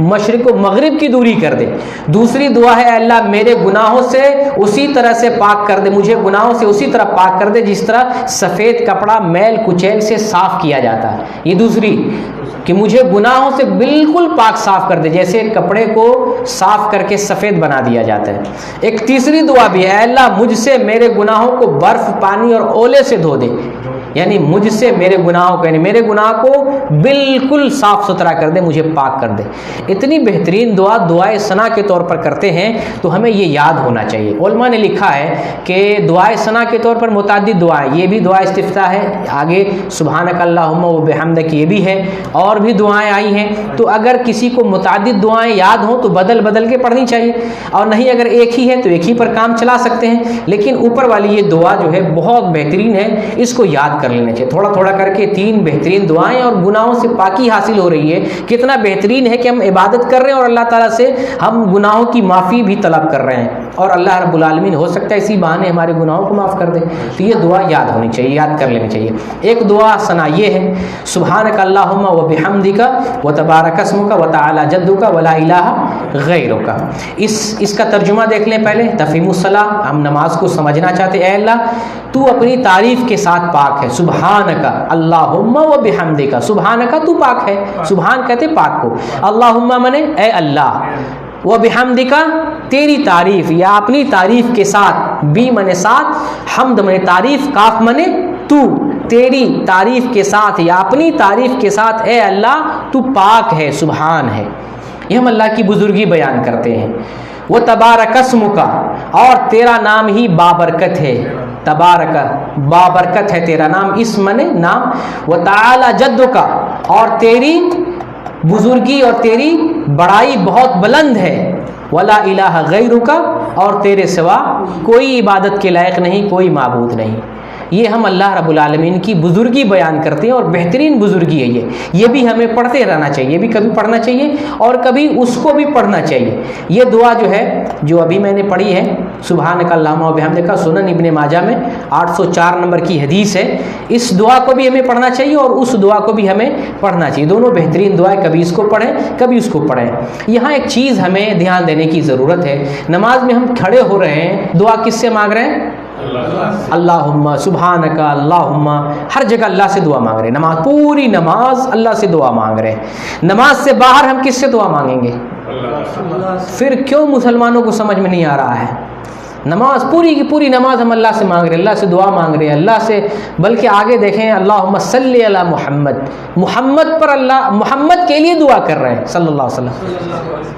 مشرق و مغرب کی دوری کر دے. دوسری دعا ہے اے اللہ میرے گناہوں سے اسی طرح سے پاک کر دے، مجھے گناہوں سے اسی طرح پاک کر دے جس طرح سفید کپڑا میل کچیل سے صاف کیا جاتا ہے. یہ دوسری کہ مجھے گناہوں سے بالکل پاک صاف کر دے جیسے کپڑے کو صاف کر کے سفید بنا دیا جاتا ہے. ایک تیسری دعا بھی ہے اے اللہ مجھ سے میرے گناہوں کو برف پانی اور اولے سے دھو دے. یعنی مجھ سے میرے گناہوں کو، یعنی میرے گناہ کو بالکل صاف ستھرا کر دے، مجھے پاک کر دے. اتنی بہترین دعا دعائے ثنا کے طور پر کرتے ہیں تو ہمیں یہ یاد ہونا چاہیے. علماء نے لکھا ہے کہ دعائے ثنا کے طور پر متعدد دعائیں، یہ بھی دعا استفتاح ہے، آگے سبحانک اللہم و بحمدک یہ بھی ہے، اور بھی دعائیں آئی ہیں. تو اگر کسی کو متعدد دعائیں یاد ہوں تو بدل بدل کے پڑھنی چاہیے، اور نہیں اگر ایک ہی ہے تو ایک ہی پر کام چلا سکتے ہیں. لیکن اوپر والی یہ دعا جو ہے بہت بہترین ہے، اس کو یاد کر لینا چاہیے. تھوڑا تھوڑا کر کے 3 بہترین دعائیں اور گناہوں سے پاکی حاصل ہو رہی ہے. کتنا بہترین ہے کہ ہم عبادت کر رہے ہیں اور اللہ تعالیٰ سے ہم گناہوں کی معافی بھی طلب کر رہے ہیں، اور اللہ رب العالمین ہو سکتا ہے اسی بہانے ہمارے گناہوں کو معاف کر دے. تو یہ دعا یاد ہونی چاہیے، یاد کر لینی چاہیے. ایک دعا ثنا یہ ہے سبحانک اللہم و بحمدک و تبارک اسمک و تعالی جدک ولا الہ غیرک. اس کا ترجمہ دیکھ لیں پہلے. تفہیم الصلاح، ہم نماز کو سمجھنا چاہتے ہیں. اے اللہ تو اپنی تعریف کے ساتھ پاک ہے. سبحانک اللہم و بحمدک، سبحانک تو پاک ہے، سبحان کہتے پاک کو. اللہم منے اے اللہ، و بحمدک تیری تعریف یا اپنی تعریف کے ساتھ، بی منے ساتھ، حمد منے تعریف، کاف منے تو، تیری تعریف کے ساتھ یا اپنی تعریف کے ساتھ اے اللہ تو پاک ہے، سبحان ہے. یہ ہم اللہ کی بزرگی بیان کرتے ہیں. وہ تبارک اسمک، اور تیرا نام ہی بابرکت ہے. تبارک بابرکت ہے تیرا نام، اسم نے نام. وہ تعالی جدک، اور تیری بزرگی اور تیری بڑائی بہت بلند ہے. ولا الہ غیرک، اور تیرے سوا کوئی عبادت کے لائق نہیں، کوئی معبود نہیں. یہ ہم اللہ رب العالمین کی بزرگی بیان کرتے ہیں، اور بہترین بزرگی ہے یہ بھی ہمیں پڑھتے رہنا چاہیے. یہ بھی کبھی پڑھنا چاہیے اور کبھی اس کو بھی پڑھنا چاہیے. یہ دعا جو ہے جو ابھی میں نے پڑھی ہے سبحانک اللہم و بحمدک، سنن ابن ماجہ میں 804 نمبر کی حدیث ہے. اس دعا کو بھی ہمیں پڑھنا چاہیے اور اس دعا کو بھی ہمیں پڑھنا چاہیے. دونوں بہترین دعائیں، کبھی اس کو پڑھیں کبھی اس کو پڑھیں. یہاں ایک چیز ہمیں دھیان دینے کی ضرورت ہے. نماز میں ہم کھڑے ہو رہے ہیں، دعا کس سے مانگ رہے ہیں؟ اللہم سبحانک اللہم، ہر جگہ اللہ سے دعا مانگ رہے ہیں. نماز پوری نماز اللہ سے دعا مانگ رہے ہیں. نماز سے باہر ہم کس سے دعا مانگیں گے؟ پھر کیوں مسلمانوں کو سمجھ میں نہیں آ رہا ہے؟ نماز پوری کی پوری نماز ہم اللہ سے مانگ رہے ہیں، اللہ سے دعا مانگ رہے ہیں، اللہ سے. بلکہ آگے دیکھیں اللہم صلی علی محمد، محمد پر اللہ، محمد کے لیے دعا کر رہے ہیں صلی اللہ علیہ وسلم.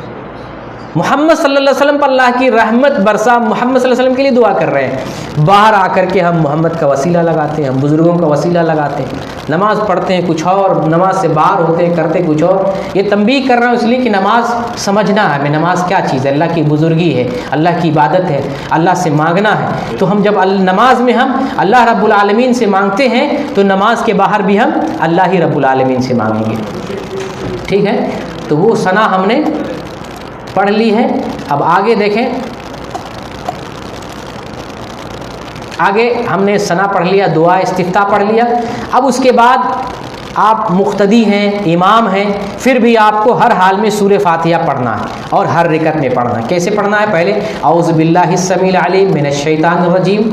محمد صلی اللہ علیہ وسلم پر اللہ کی رحمت برسا، محمد صلی اللہ علیہ وسلم کے لیے دعا کر رہے ہیں. باہر آ کر کے ہم محمد کا وسیلہ لگاتے ہیں، ہم بزرگوں کا وسیلہ لگاتے ہیں. نماز پڑھتے ہیں کچھ اور، نماز سے باہر ہوتے ہیں کرتے کچھ اور. یہ تنبیہ کر رہا ہوں اس لیے کہ نماز سمجھنا ہے ہمیں. نماز کیا چیز ہے؟ اللہ کی بزرگی ہے، اللہ کی عبادت ہے، اللہ سے مانگنا ہے. تو ہم جب نماز میں ہم اللہ رب العالمین سے مانگتے ہیں تو نماز کے باہر بھی ہم اللہ ہی رب العالمین سے مانگیں گے. ٹھیک ہے، تو وہ ثنا ہم نے پڑھ لی ہے. اب آگے دیکھیں آگے ہم نے ثنا پڑھ لیا، دعا استفتاح پڑھ لیا. اب اس کے بعد آپ مقتدی ہیں، امام ہیں، پھر بھی آپ کو ہر حال میں سورہ فاتحہ پڑھنا ہے اور ہر رکعت میں پڑھنا ہے. کیسے پڑھنا ہے؟ پہلے اعوذ باللہ السمیع العلیم من الشیطان الرجیم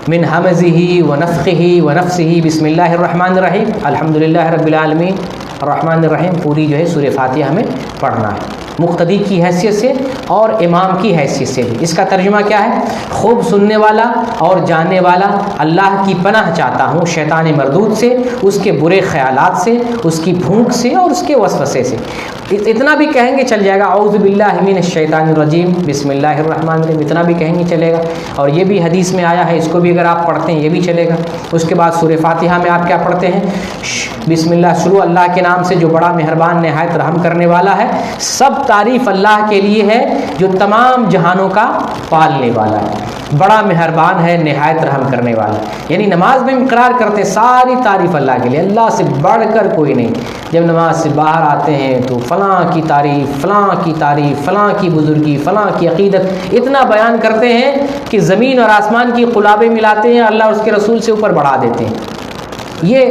من ہمزہ ونفخہ ونفثہ بسم اللہ الرحمن الرحیم الحمدللہ رب العالمین الرحمن الرحیم. پوری جو ہے سورہ فاتحہ ہمیں پڑھنا ہے مقتدی کی حیثیت سے اور امام کی حیثیت سے بھی. اس کا ترجمہ کیا ہے؟ خوب سننے والا اور جاننے والا، اللہ کی پناہ چاہتا ہوں شیطان مردود سے، اس کے برے خیالات سے، اس کی پھونک سے اور اس کے وسوسے سے. اتنا بھی کہیں گے چل جائے گا، اعوذ باللہ من الشیطان الرجیم بسم اللہ الرحمن الرحیم، اتنا بھی کہیں گے چلے گا. اور یہ بھی حدیث میں آیا ہے، اس کو بھی اگر آپ پڑھتے ہیں یہ بھی چلے گا. اس کے بعد سورہ فاتحہ میں آپ کیا پڑھتے ہیں؟ بسم اللہ، شروع اللہ کے نام سے جو بڑا مہربان نہایت رحم کرنے والا ہے. سب تعریف اللہ کے لیے ہے جو تمام جہانوں کا پالنے والا ہے، بڑا مہربان ہے، نہایت رحم کرنے والا. یعنی نماز میں اقرار کرتے ساری تعریف اللہ کے لیے، اللہ سے بڑھ کر کوئی نہیں. جب نماز سے باہر آتے ہیں تو فلاں کی تعریف، فلاں کی تعریف، فلاں کی بزرگی، فلاں کی عقیدت اتنا بیان کرتے ہیں کہ زمین اور آسمان کی قلابیں ملاتے ہیں، اللہ اور اس کے رسول سے اوپر بڑھا دیتے ہیں. یہ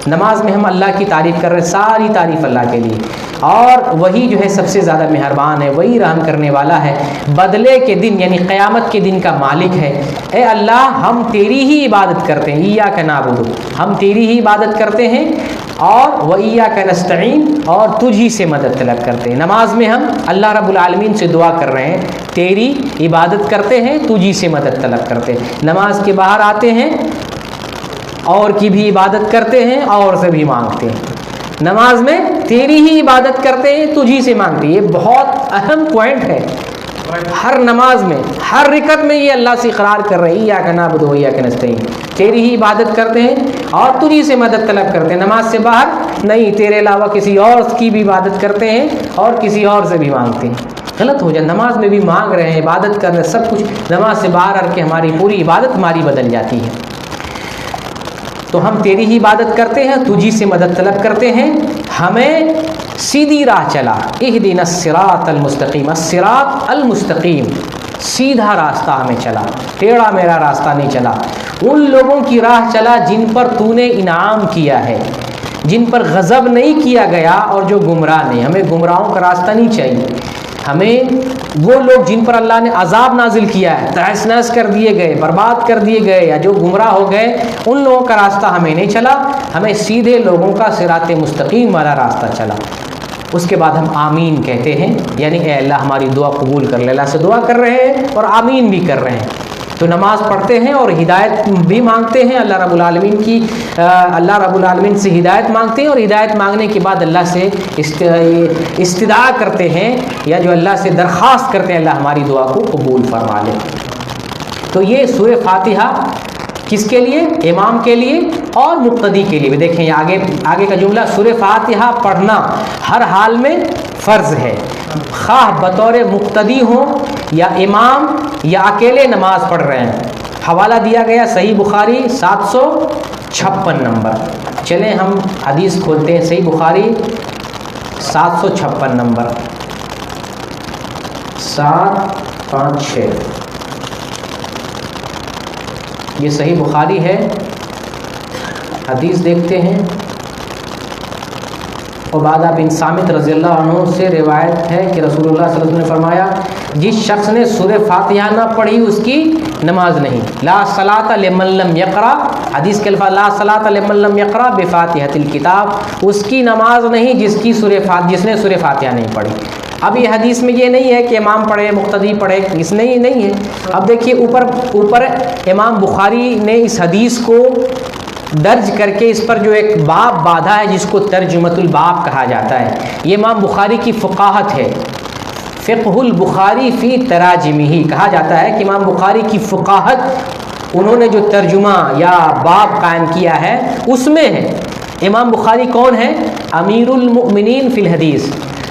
نماز میں ہم اللہ کی تعریف کر رہے ہیں، ساری تعریف اللہ کے لیے. اور وہی جو ہے سب سے زیادہ مہربان ہے، وہی رحم کرنے والا ہے، بدلے کے دن یعنی قیامت کے دن کا مالک ہے. اے اللہ ہم تیری ہی عبادت کرتے ہیں، ایاک نعبد، ہم تیری ہی عبادت کرتے ہیں، اور وَإِيَّاكَ نَسْتَعِينُ، اور تجھ ہی سے مدد طلب کرتے ہیں. نماز میں ہم اللہ رب العالمین سے دعا کر رہے ہیں، تیری عبادت کرتے ہیں، تجھ ہی سے مدد طلب کرتے ہیں. نماز کے باہر آتے ہیں اور کی بھی عبادت کرتے ہیں اور سے بھی مانگتے ہیں. نماز میں تیری ہی عبادت کرتے ہیں، تجھی سے مانگتے ہیں. یہ بہت اہم پوائنٹ ہے. ہر نماز میں ہر رکعت میں یہ اللہ سے اقرار کر رہے ہیں، ایاک نعبد و ایاک نستعین، تیری ہی عبادت کرتے ہیں اور تجھی سے مدد طلب کرتے ہیں. نماز سے باہر نہیں، تیرے علاوہ کسی اور کی بھی عبادت کرتے ہیں اور کسی اور سے بھی مانگتے ہیں. غلط ہو جائے. نماز میں بھی مانگ رہے ہیں، عبادت کر رہے ہیں، سب کچھ نماز سے باہر آ کے ہماری پوری عبادت ہماری بدل جاتی ہے. تو ہم تیری ہی عبادت کرتے ہیں، تجھی سے مدد طلب کرتے ہیں، ہمیں سیدھی راہ چلا. اہدنا الصراط المستقیم، الصراط المستقیم، سیدھا راستہ ہمیں چلا، ٹیڑھا میرا راستہ نہیں چلا. ان لوگوں کی راہ چلا جن پر تو نے انعام کیا ہے، جن پر غضب نہیں کیا گیا اور جو گمراہ نہیں. ہمیں گمراہوں کا راستہ نہیں چاہیے. ہمیں وہ لوگ جن پر اللہ نے عذاب نازل کیا ہے، تہس نہس کر دیے گئے، برباد کر دیے گئے، یا جو گمراہ ہو گئے، ان لوگوں کا راستہ ہمیں نہیں چلا. ہمیں سیدھے لوگوں کا صراط مستقیم والا راستہ چلا. اس کے بعد ہم آمین کہتے ہیں، یعنی اے اللہ ہماری دعا قبول کر لے. اللہ سے دعا کر رہے ہیں اور آمین بھی کر رہے ہیں. تو نماز پڑھتے ہیں اور ہدایت بھی مانگتے ہیں اللہ رب العالمین سے ہدایت مانگتے ہیں، اور ہدایت مانگنے کے بعد اللہ سے استدعا کرتے ہیں، یا جو اللہ سے درخواست کرتے ہیں اللہ ہماری دعا کو قبول فرما لے. تو یہ سورہ فاتحہ کس کے لیے؟ امام کے لیے اور مقتدی کے لیے بھی. دیکھیں آگے کا جملہ، سورہ فاتحہ پڑھنا ہر حال میں فرض ہے، خواہ بطور مقتدی ہوں یا امام یا اکیلے نماز پڑھ رہے ہیں. حوالہ دیا گیا صحیح بخاری 756 نمبر. چلیں ہم حدیث کھولتے ہیں. صحیح بخاری 756 نمبر، 756. یہ صحیح بخاری ہے. حدیث دیکھتے ہیں. عبادہ بن صامت رضی اللہ عنہ سے روایت ہے کہ رسول اللہ صلی اللہ علیہ وسلم نے فرمایا، جس شخص نے سورہ فاتحہ نہ پڑھی اس کی نماز نہیں. لا صلاۃ لمن لم یقرأ، حدیث کے الفاظ لا صلاۃ لمن لم یقرأ بفاتحۃ الکتاب، اس کی نماز نہیں جس نے سورہ فاتحہ نہیں پڑھی. اب یہ حدیث میں یہ نہیں ہے کہ امام پڑھے مقتدی پڑھے، اس میں یہ نہیں ہے. اب دیکھیے اوپر امام بخاری نے اس حدیث کو درج کر کے اس پر جو ایک باب باندھا ہے جس کو ترجمۃ الباب کہا جاتا ہے. یہ امام بخاری کی فقاہت ہے. فقہ البخاری فی تراجمہ کہا جاتا ہے کہ امام بخاری کی فقاہت، انہوں نے جو ترجمہ یا باب قائم کیا ہے اس میں ہے. امام بخاری کون ہے؟ امیر المؤمنین فی الحدیث.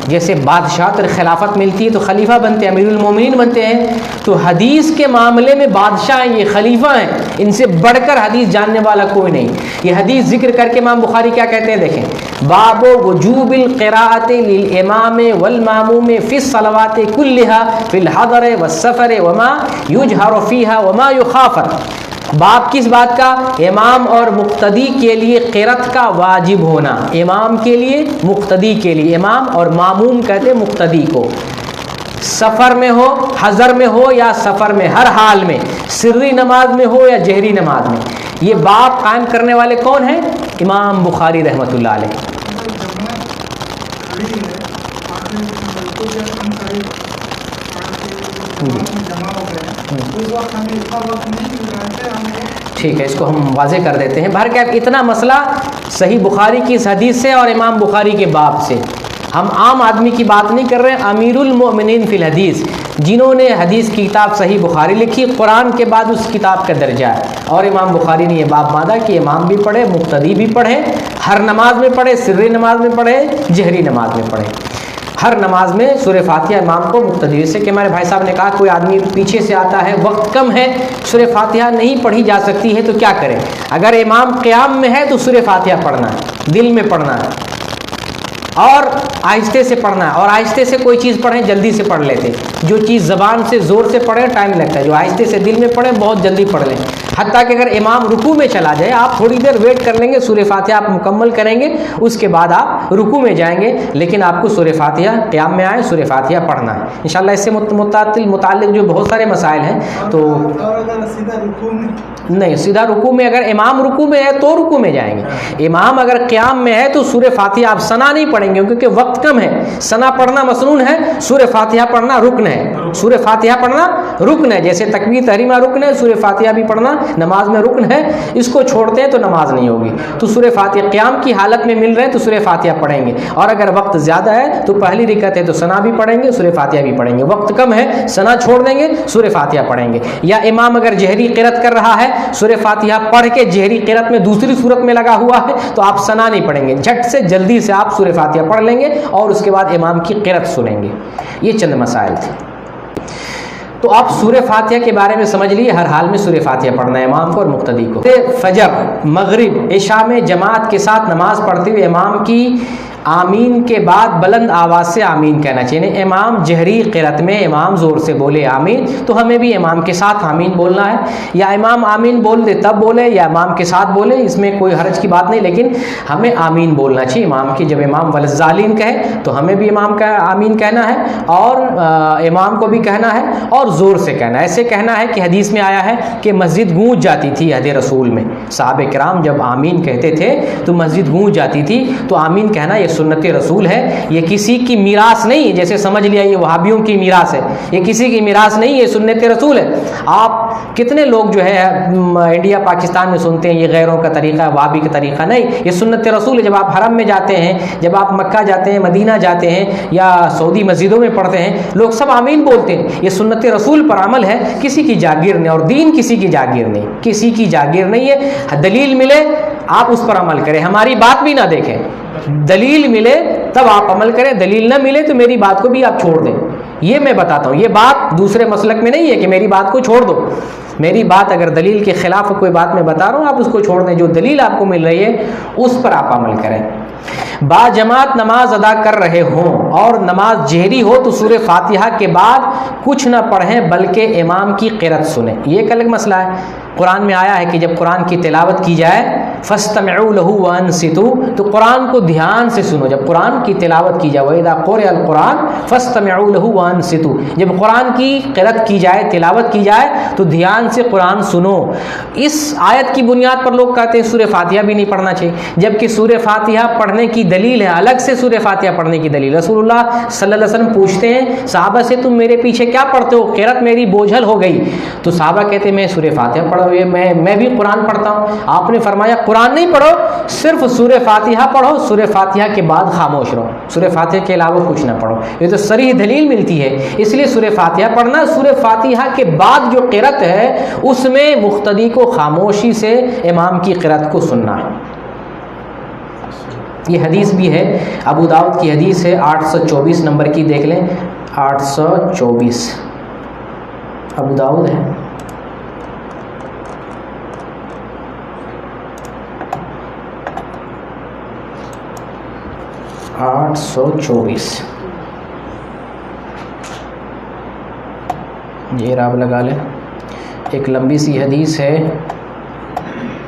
جیسے بادشاہت اور خلافت ملتی ہے تو خلیفہ بنتے ہیں، امیر المومنین بنتے ہیں. تو حدیث کے معاملے میں بادشاہ ہیں، یہ خلیفہ ہیں، ان سے بڑھ کر حدیث جاننے والا کوئی نہیں. یہ حدیث ذکر کر کے امام بخاری کیا کہتے ہیں؟ دیکھیں، باب وجوب القراءۃ للامام والماموم فی الصلوات کلھا فی الحضر والسفر وما یجہر فیہا وما یخافت. باب کس بات کا؟ امام اور مقتدی کے لیے قرأت کا واجب ہونا، امام کے لیے مقتدی کے لیے، امام اور ماموم کہتے ہیں مقتدی کو، سفر میں ہو، حضر میں ہو یا سفر میں، ہر حال میں، سری نماز میں ہو یا جہری نماز میں۔ یہ باب قائم کرنے والے کون ہیں؟ امام بخاری رحمۃ اللہ علیہ۔ ٹھیک ہے، اس کو ہم واضح کر دیتے ہیں۔ بہرکیف اتنا مسئلہ صحیح بخاری کی اس حدیث سے اور امام بخاری کے باب سے، ہم عام آدمی کی بات نہیں کر رہے ہیں، امیر المؤمنین فی الحدیث جنہوں نے حدیث کی کتاب صحیح بخاری لکھی، قرآن کے بعد اس کتاب کا درجہ ہے، اور امام بخاری نے یہ باب باندھا کہ امام بھی پڑھے، مقتدی بھی پڑھے، ہر نماز میں پڑھے، سری نماز میں پڑھے، جہری نماز میں پڑھے، ہر نماز میں سورہ فاتحہ امام کو مقتدی۔ جیسے کہ ہمارے بھائی صاحب نے کہا کوئی آدمی پیچھے سے آتا ہے، وقت کم ہے، سورہ فاتحہ نہیں پڑھی جا سکتی ہے تو کیا کرے؟ اگر امام قیام میں ہے تو سورہ فاتحہ پڑھنا ہے، دل میں پڑھنا ہے اور آہستہ سے پڑھنا ہے، اور آہستہ سے کوئی چیز پڑھیں جلدی سے پڑھ لیتے، جو چیز زبان سے زور سے پڑھیں ٹائم لگتا ہے، جو آہستہ سے دل میں پڑھیں بہت جلدی پڑھ لیں۔ حتیٰ کہ اگر امام رکوع میں چلا جائے، آپ تھوڑی دیر ویٹ کر لیں گے، سورہ فاتحہ آپ مکمل کریں گے، اس کے بعد آپ رکوع میں جائیں گے، لیکن آپ کو سورہ فاتحہ قیام میں آئے سورہ فاتحہ پڑھنا ہے انشاءاللہ۔ اس سے متعلق جو بہت سارے مسائل ہیں، تو نہیں، سیدھا رکوع میں، اگر امام رکوع میں ہے تو رکوع میں جائیں گے، امام اگر قیام میں ہے تو سورہ فاتحہ آپ ثنا نہیں پڑھیں گے کیونکہ وقت کم ہے، ثنا پڑھنا مسنون ہے، سورہ فاتحہ پڑھنا رکن ہے، سورہ فاتحہ پڑھنا رکن ہے، جیسے تکبیر تحریمہ رکن ہے، سورہ فاتحہ بھی پڑھنا نماز میں رکن ہے، اس کو چھوڑتے ہیں تو نماز نہیں ہوگی۔ تو سورہ فاتحہ قیام کی حالت میں مل رہے ہیں تو سورہ فاتحہ پڑھیں گے، اور اگر وقت زیادہ ہے تو پہلی رکعت ہے تو ثنا بھی پڑھیں گے، سورہ فاتحہ بھی پڑھیں گے، وقت کم ہے ثنا چھوڑ دیں گے، سورہ فاتحہ پڑھیں گے۔ یا امام اگر جہری قرأت کر رہا ہے، سورہ فاتحہ پڑھ کے جہری قرأت میں دوسری صورت میں لگا ہوا ہے تو آپ ثنا نہیں پڑھیں گے، جھٹ سے جلدی سے آپ سورہ فاتحہ پڑھ لیں گے اور اس کے بعد امام کی قرأت سنیں گے۔ یہ چند مسائل تھے۔ تو آپ سورہ فاتحہ کے بارے میں سمجھ لیے، ہر حال میں سورہ فاتحہ پڑھنا ہے امام کو اور مقتدی کو۔ فجر، مغرب، عشاء میں جماعت کے ساتھ نماز پڑھتے ہوئے امام کی آمین کے بعد بلند آواز سے آمین کہنا چاہیے، یعنی امام جہری قرأت میں امام زور سے بولے آمین تو ہمیں بھی امام کے ساتھ آمین بولنا ہے، یا امام آمین بول دے تب بولے یا امام کے ساتھ بولے، اس میں کوئی حرج کی بات نہیں، لیکن ہمیں آمین بولنا چاہیے امام کی۔ جب امام وللضالین کہے تو ہمیں بھی امام کا آمین کہنا ہے اور امام کو بھی کہنا ہے اور زور سے کہنا ہے۔ ایسے کہنا ہے کہ حدیث میں آیا ہے کہ مسجد گونج جاتی تھی عہد رسول میں، صحابہ کرام جب آمین کہتے تھے تو مسجد گونج جاتی تھی، تو آمین کہنا یہ سنت رسول ہے، یہ کسی کی میراث نہیں ہے جیسے سمجھ لیا یہ وہابیوں کی میراث ہے، یہ کسی کی میراث نہیں، یہ سنت رسول ہے۔ آپ کتنے لوگ جو ہے انڈیا پاکستان میں سنتے ہیں یہ غیروں کا طریقہ ہے، وہابی کا طریقہ نہیں، یہ سنت رسول ہے۔ جب آپ حرم میں جاتے ہیں، جب آپ مکہ جاتے ہیں، مدینہ جاتے ہیں یا سعودی مسجدوں میں پڑھتے ہیں، لوگ سب آمین بولتے ہیں، یہ سنت رسول پر عمل ہے، کسی کی جاگیر نہیں، اور دین کسی کی جاگیر نہیں، کسی کی جاگیر نہیں ہے۔ دلیل ملے آپ اس پر عمل کریں، ہماری بات بھی نہ دیکھیں، دلیل ملے تب آپ عمل کریں، دلیل نہ ملے تو میری بات کو بھی آپ چھوڑ دیں۔ یہ میں بتاتا ہوں، یہ بات دوسرے مسلک میں نہیں ہے کہ میری بات کو چھوڑ دو، میری بات اگر دلیل کے خلاف کوئی بات میں بتا رہا ہوں آپ اس کو چھوڑ دیں، جو دلیل آپ کو مل رہی ہے اس پر آپ عمل کریں۔ با جماعت نماز ادا کر رہے ہوں اور نماز جہری ہو تو سورہ فاتحہ کے بعد کچھ نہ پڑھیں بلکہ امام کی قرأت سنیں۔ یہ ایک الگ مسئلہ ہے، قرآن میں آیا ہے کہ جب قرآن کی تلاوت کی جائے فاستمعوا له وانصتوا، تو قرآن کو دھیان سے سنو، جب قرآن کی تلاوت کی جائے وَإِذَا قُرِئَ الْقُرْآنُ فَاسْتَمِعُوا لَهُ وَأَنصِتُوا، جب قرآن کی قرأت کی جائے، تلاوت کی جائے تو دھیان سے قرآن سنو۔ اس آیت کی بنیاد پر لوگ کہتے ہیں سورہ فاتحہ بھی نہیں پڑھنا چاہیے، جبکہ سورہ فاتحہ پڑھنے کی دلیل ہے، الگ سے سورہ فاتحہ پڑھنے کی دلیل۔ رسول اللہ صلی اللہ علیہ وسلم پوچھتے ہیں صحابہ سے تم میرے پیچھے کیا پڑھتے ہو، قرأت میری بوجھل ہو گئی، تو صحابہ کہتے ہیں میں سورہ فاتحہ پڑھا ہوئے، میں بھی قرآن پڑھتا ہوں۔ آپ نے فرمایا قرآن نہیں پڑھو، صرف سورہ فاتحہ پڑھو، سورہ فاتحہ کے بعد خاموش رہو، سورہ فاتحہ کے علاوہ کچھ نہ پڑھو۔ یہ تو صریح دلیل ملتی ہے، اس لیے سورہ فاتحہ پڑھنا، سورہ فاتحہ کے بعد جو قرأت ہے اس میں مقتدی کو خاموشی سے امام کی قرأت کو سننا ہے۔ یہ حدیث بھی ہے، ابو داؤد کی حدیث ہے 824 نمبر کی، دیکھ لیں 824 ابو داؤد ہے۔ یہ آپ لگا لیں، ایک لمبی سی حدیث ہے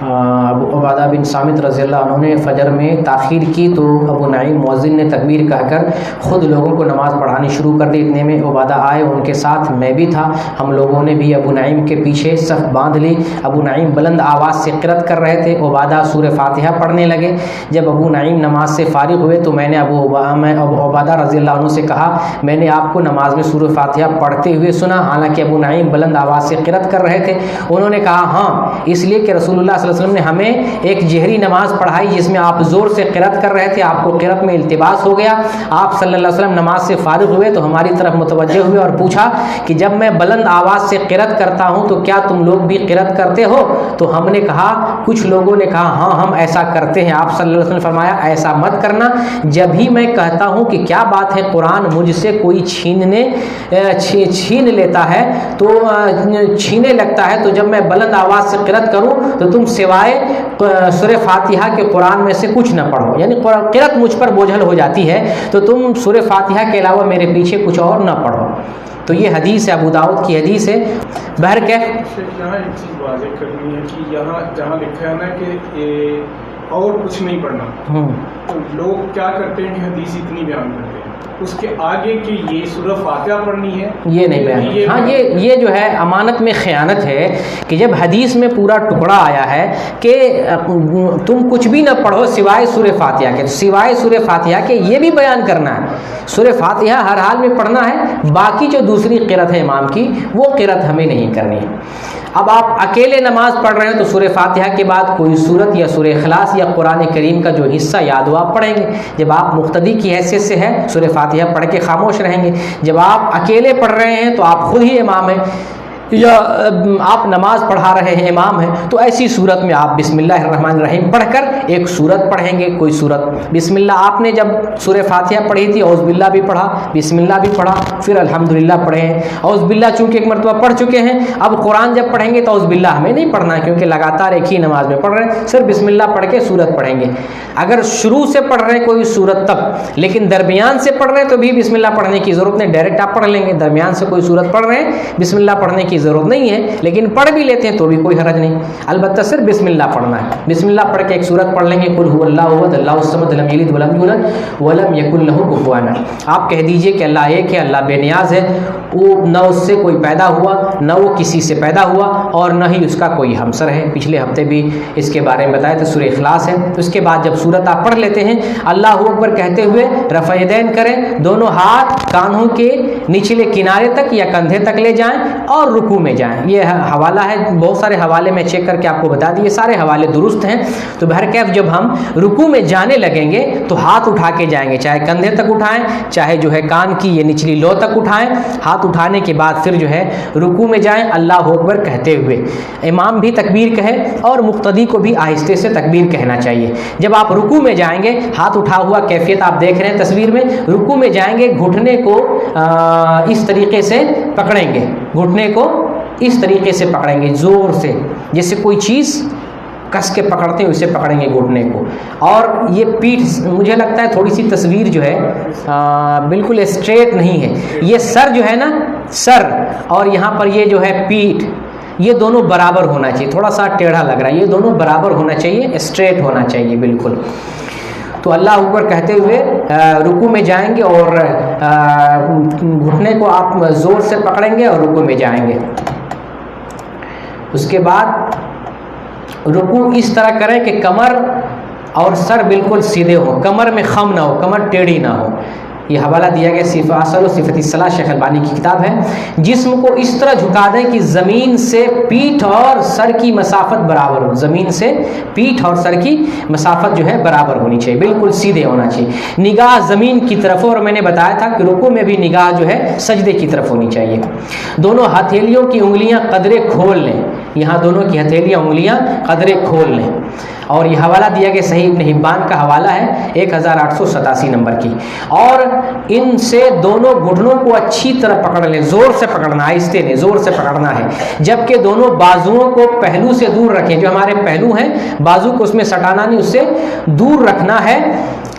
ابو عبادہ بن صامت رضی اللہ عنہ نے فجر میں تاخیر کی تو ابو نعیم مؤذن نے تکبیر کہہ کر خود لوگوں کو نماز پڑھانی شروع کر دی۔ اتنے میں عبادہ آئے، ان کے ساتھ میں بھی تھا، ہم لوگوں نے بھی ابو نعیم کے پیچھے صف باندھ لی۔ ابو نعیم بلند آواز سے قرأت کر رہے تھے، عبادہ سورہ فاتحہ پڑھنے لگے۔ جب ابو نعیم نماز سے فارغ ہوئے تو میں نے ابو عبادہ رضی اللہ عنہ سے کہا میں نے آپ کو نماز میں سورہ فاتحہ پڑھتے ہوئے سنا، حالانکہ ابو نعیم بلند آواز سے قرأت کر رہے تھے۔ انہوں نے کہا ہاں، اس لیے کہ رسول اللہ صلی اللہ علیہ وسلم نے ہمیں ایک جہری نماز پڑھائی جس میں آپ زور سے قرأت کر رہے تھے، آپ کو قرأت میں التباس ہو گیا۔ آپ صلی اللہ علیہ وسلم نماز سے فارغ ہوئے تو ہماری طرف متوجہ ہوئے اور پوچھا کہ جب میں بلند آواز سے قرأت کرتا ہوں تو کیا تم لوگ بھی قرأت کرتے ہو؟ تو ہم نے کہا، کچھ لوگوں نے کہا ہاں ہم ایسا کرتے ہیں۔ آپ صلی اللہ علیہ وسلم نے فرمایا ایسا مت کرنا، جب ہی میں کہتا ہوں کہ کیا بات ہے قرآن مجھ سے کوئی چھین لیتا ہے تو چھینے لگتا ہے، تو جب میں بلند آواز سے قرأت کروں تو تم سوائے سورہ فاتحہ کے قرآن میں سے کچھ نہ پڑھو، یعنی قرأت مجھ پر بوجھل ہو جاتی ہے تو تم سورہ فاتحہ کے علاوہ میرے پیچھے کچھ اور نہ پڑھو۔ تو یہ حدیث ہے، ابو داؤد کی حدیث ہے۔ یہاں ایک چیز واضح کرنی ہے کہ یہاں جہاں لکھا ہے نا کہ اور کچھ نہیں پڑھنا، تو لوگ کیا کرتے ہیں کہ حدیث اتنی بیان کرتے ہیں، اس کے آگے کہ یہ سورہ فاتحہ پڑھنی ہے یہ نہیں بیان۔ ہاں یہ جو ہے امانت میں خیانت ہے کہ جب حدیث میں پورا ٹکڑا آیا ہے کہ تم کچھ بھی نہ پڑھو سوائے سورہ فاتحہ کے، سوائے سورہ فاتحہ کے یہ بھی بیان کرنا ہے۔ سورہ فاتحہ ہر حال میں پڑھنا ہے، باقی جو دوسری قرأت ہے امام کی وہ قرأت ہمیں نہیں کرنی ہے۔ اب آپ اکیلے نماز پڑھ رہے ہیں تو سورہ فاتحہ کے بعد کوئی سورت یا سورہ اخلاص یا قرآن کریم کا جو حصہ یاد ہو آپ پڑھیں گے۔ جب آپ مقتدی کی حیثیت سے ہے سورہ فاتحہ پڑھ کے خاموش رہیں گے۔ جب آپ اکیلے پڑھ رہے ہیں تو آپ خود ہی امام ہیں یا آپ نماز پڑھا رہے ہیں امام ہیں، تو ایسی صورت میں آپ بسم اللہ الرحمن الرحیم پڑھ کر ایک صورت پڑھیں گے، کوئی صورت بسم اللہ آپ نے جب سورہ فاتحہ پڑھی تھی اعوذ باللہ بھی پڑھا، بسم اللہ بھی پڑھا، پھر الحمدللہ پڑھے ہیں۔ اعوذ باللہ چونکہ ایک مرتبہ پڑھ چکے ہیں، اب قرآن جب پڑھیں گے تو اعوذ باللہ ہمیں نہیں پڑھنا ہے کیونکہ لگاتار ایک ہی نماز میں پڑھ رہے ہیں، صرف بسم اللہ پڑھ کے صورت پڑھیں گے۔ اگر شروع سے پڑھ رہے ہیں کوئی صورت تب، لیکن درمیان سے پڑھ رہے ہیں تو بھی بسم اللہ پڑھنے کی ضرورت نہیں، ڈائریکٹ آپ پڑھ لیں گے۔ درمیان سے کوئی صورت پڑھ رہے ہیں بسم اللہ پڑھنے کی ضرورت نہیں ہے، لیکن پڑھ بھی لیتے ہیں تو بھی کوئی حرج نہیں، البتہ صرف بسم اللہ پڑھنا ہے۔ بسم اللہ پڑھ کے ایک صورت پڑھ لیں گے، قل هو اللہ احد اللہ الصمد لم یلد ولم یولد ولم یکن له کفوا احد۔ آپ کہہ دیجئے کہ اللہ ایک ہے، اللہ بے نیاز ہے، وہ نہ اس سے کوئی پیدا ہوا، نہ وہ کسی سے پیدا ہوا، اور نہ ہی اس کا کوئی ہمسر ہے۔ پچھلے ہفتے بھی اس کے بارے میں بتایا تھا، سورہ اخلاص ہے۔ اس کے بعد جب سورت آپ پڑھ لیتے ہیں اللہ اکبر کہتے ہوئے رفع یدین کریں، دونوں ہاتھ کانوں کے نچلے کنارے تک یا کندھے تک لے جائیں اور رکوع میں جائیں۔ یہ حوالہ ہے، بہت سارے حوالے میں چیک کر کے آپ کو بتا دیے، سارے حوالے درست ہیں۔ تو بہرکیف جب ہم رکوع میں جانے لگیں گے تو ہاتھ اٹھا کے جائیں گے، چاہے کندھے تک اٹھائیں، چاہے جو ہے کان کی یہ نچلی لو تک اٹھائیں۔ ہاتھ اٹھانے کے بعد پھر جو ہے رکوع میں جائیں اللہ اکبر کہتے ہوئے۔ امام بھی تکبیر کہے اور مقتدی کو بھی آہستہ سے تکبیر کہنا چاہیے۔ جب آپ رکوع میں جائیں گے، ہاتھ اٹھا ہوا کیفیت آپ دیکھ رہے ہیں تصویر میں، رکوع میں جائیں گے گھٹنے کو اس طریقے سے پکڑیں گے، گھٹنے کو اس طریقے سے پکڑیں گے زور سے، جیسے کوئی چیز کس کے پکڑتے ہیں اسے پکڑیں گے گھٹنے کو۔ اور یہ پیٹھ، مجھے لگتا ہے تھوڑی سی تصویر جو ہے بالکل اسٹریٹ نہیں ہے، یہ سر جو ہے نا، سر اور یہاں پر یہ جو ہے پیٹھ، یہ دونوں برابر ہونا چاہیے، تھوڑا سا ٹیڑھا لگ رہا ہے، یہ دونوں برابر ہونا چاہیے، اسٹریٹ ہونا چاہیے بالکل۔ تو اللہ اکبر کہتے ہوئے رکوع میں جائیں گے اور گھٹنے کو آپ زور سے پکڑیں گے اور رکوع میں جائیں گے۔ اس کے بعد رکوع اس طرح کریں کہ کمر اور سر بالکل سیدھے ہوں، کمر میں خم نہ ہو، کمر ٹیڑھی نہ ہو۔ یہ حوالہ دیا گیا اصل و صفت الصلاۃ شیخ البانی کی کتاب ہے۔ جسم کو اس طرح جھکا دیں کہ زمین سے پیٹھ اور سر کی مسافت برابر ہو، زمین سے پیٹھ اور سر کی مسافت جو ہے برابر ہونی چاہیے، بالکل سیدھے ہونا چاہیے۔ نگاہ زمین کی طرف ہو، اور میں نے بتایا تھا کہ رکوع میں بھی نگاہ جو ہے سجدے کی طرف ہونی چاہیے۔ دونوں ہتھیلیوں کی انگلیاں قدرے کھول لیں، یہاں دونوں کی ہتھیلیاں انگلیاں قدرے کھول لیں۔ اور یہ حوالہ دیا گیا صحیح ابن حبان کا حوالہ ہے 1887 نمبر کی۔ اور ان سے دونوں گھٹنوں کو اچھی طرح پکڑ لیں، زور سے پکڑنا، آہستہ نہیں، زور سے پکڑنا ہے۔ جبکہ دونوں بازوؤں کو پہلو سے دور رکھیں، جو ہمارے پہلو ہیں بازو کو اس میں سٹانا نہیں، اس سے دور رکھنا ہے۔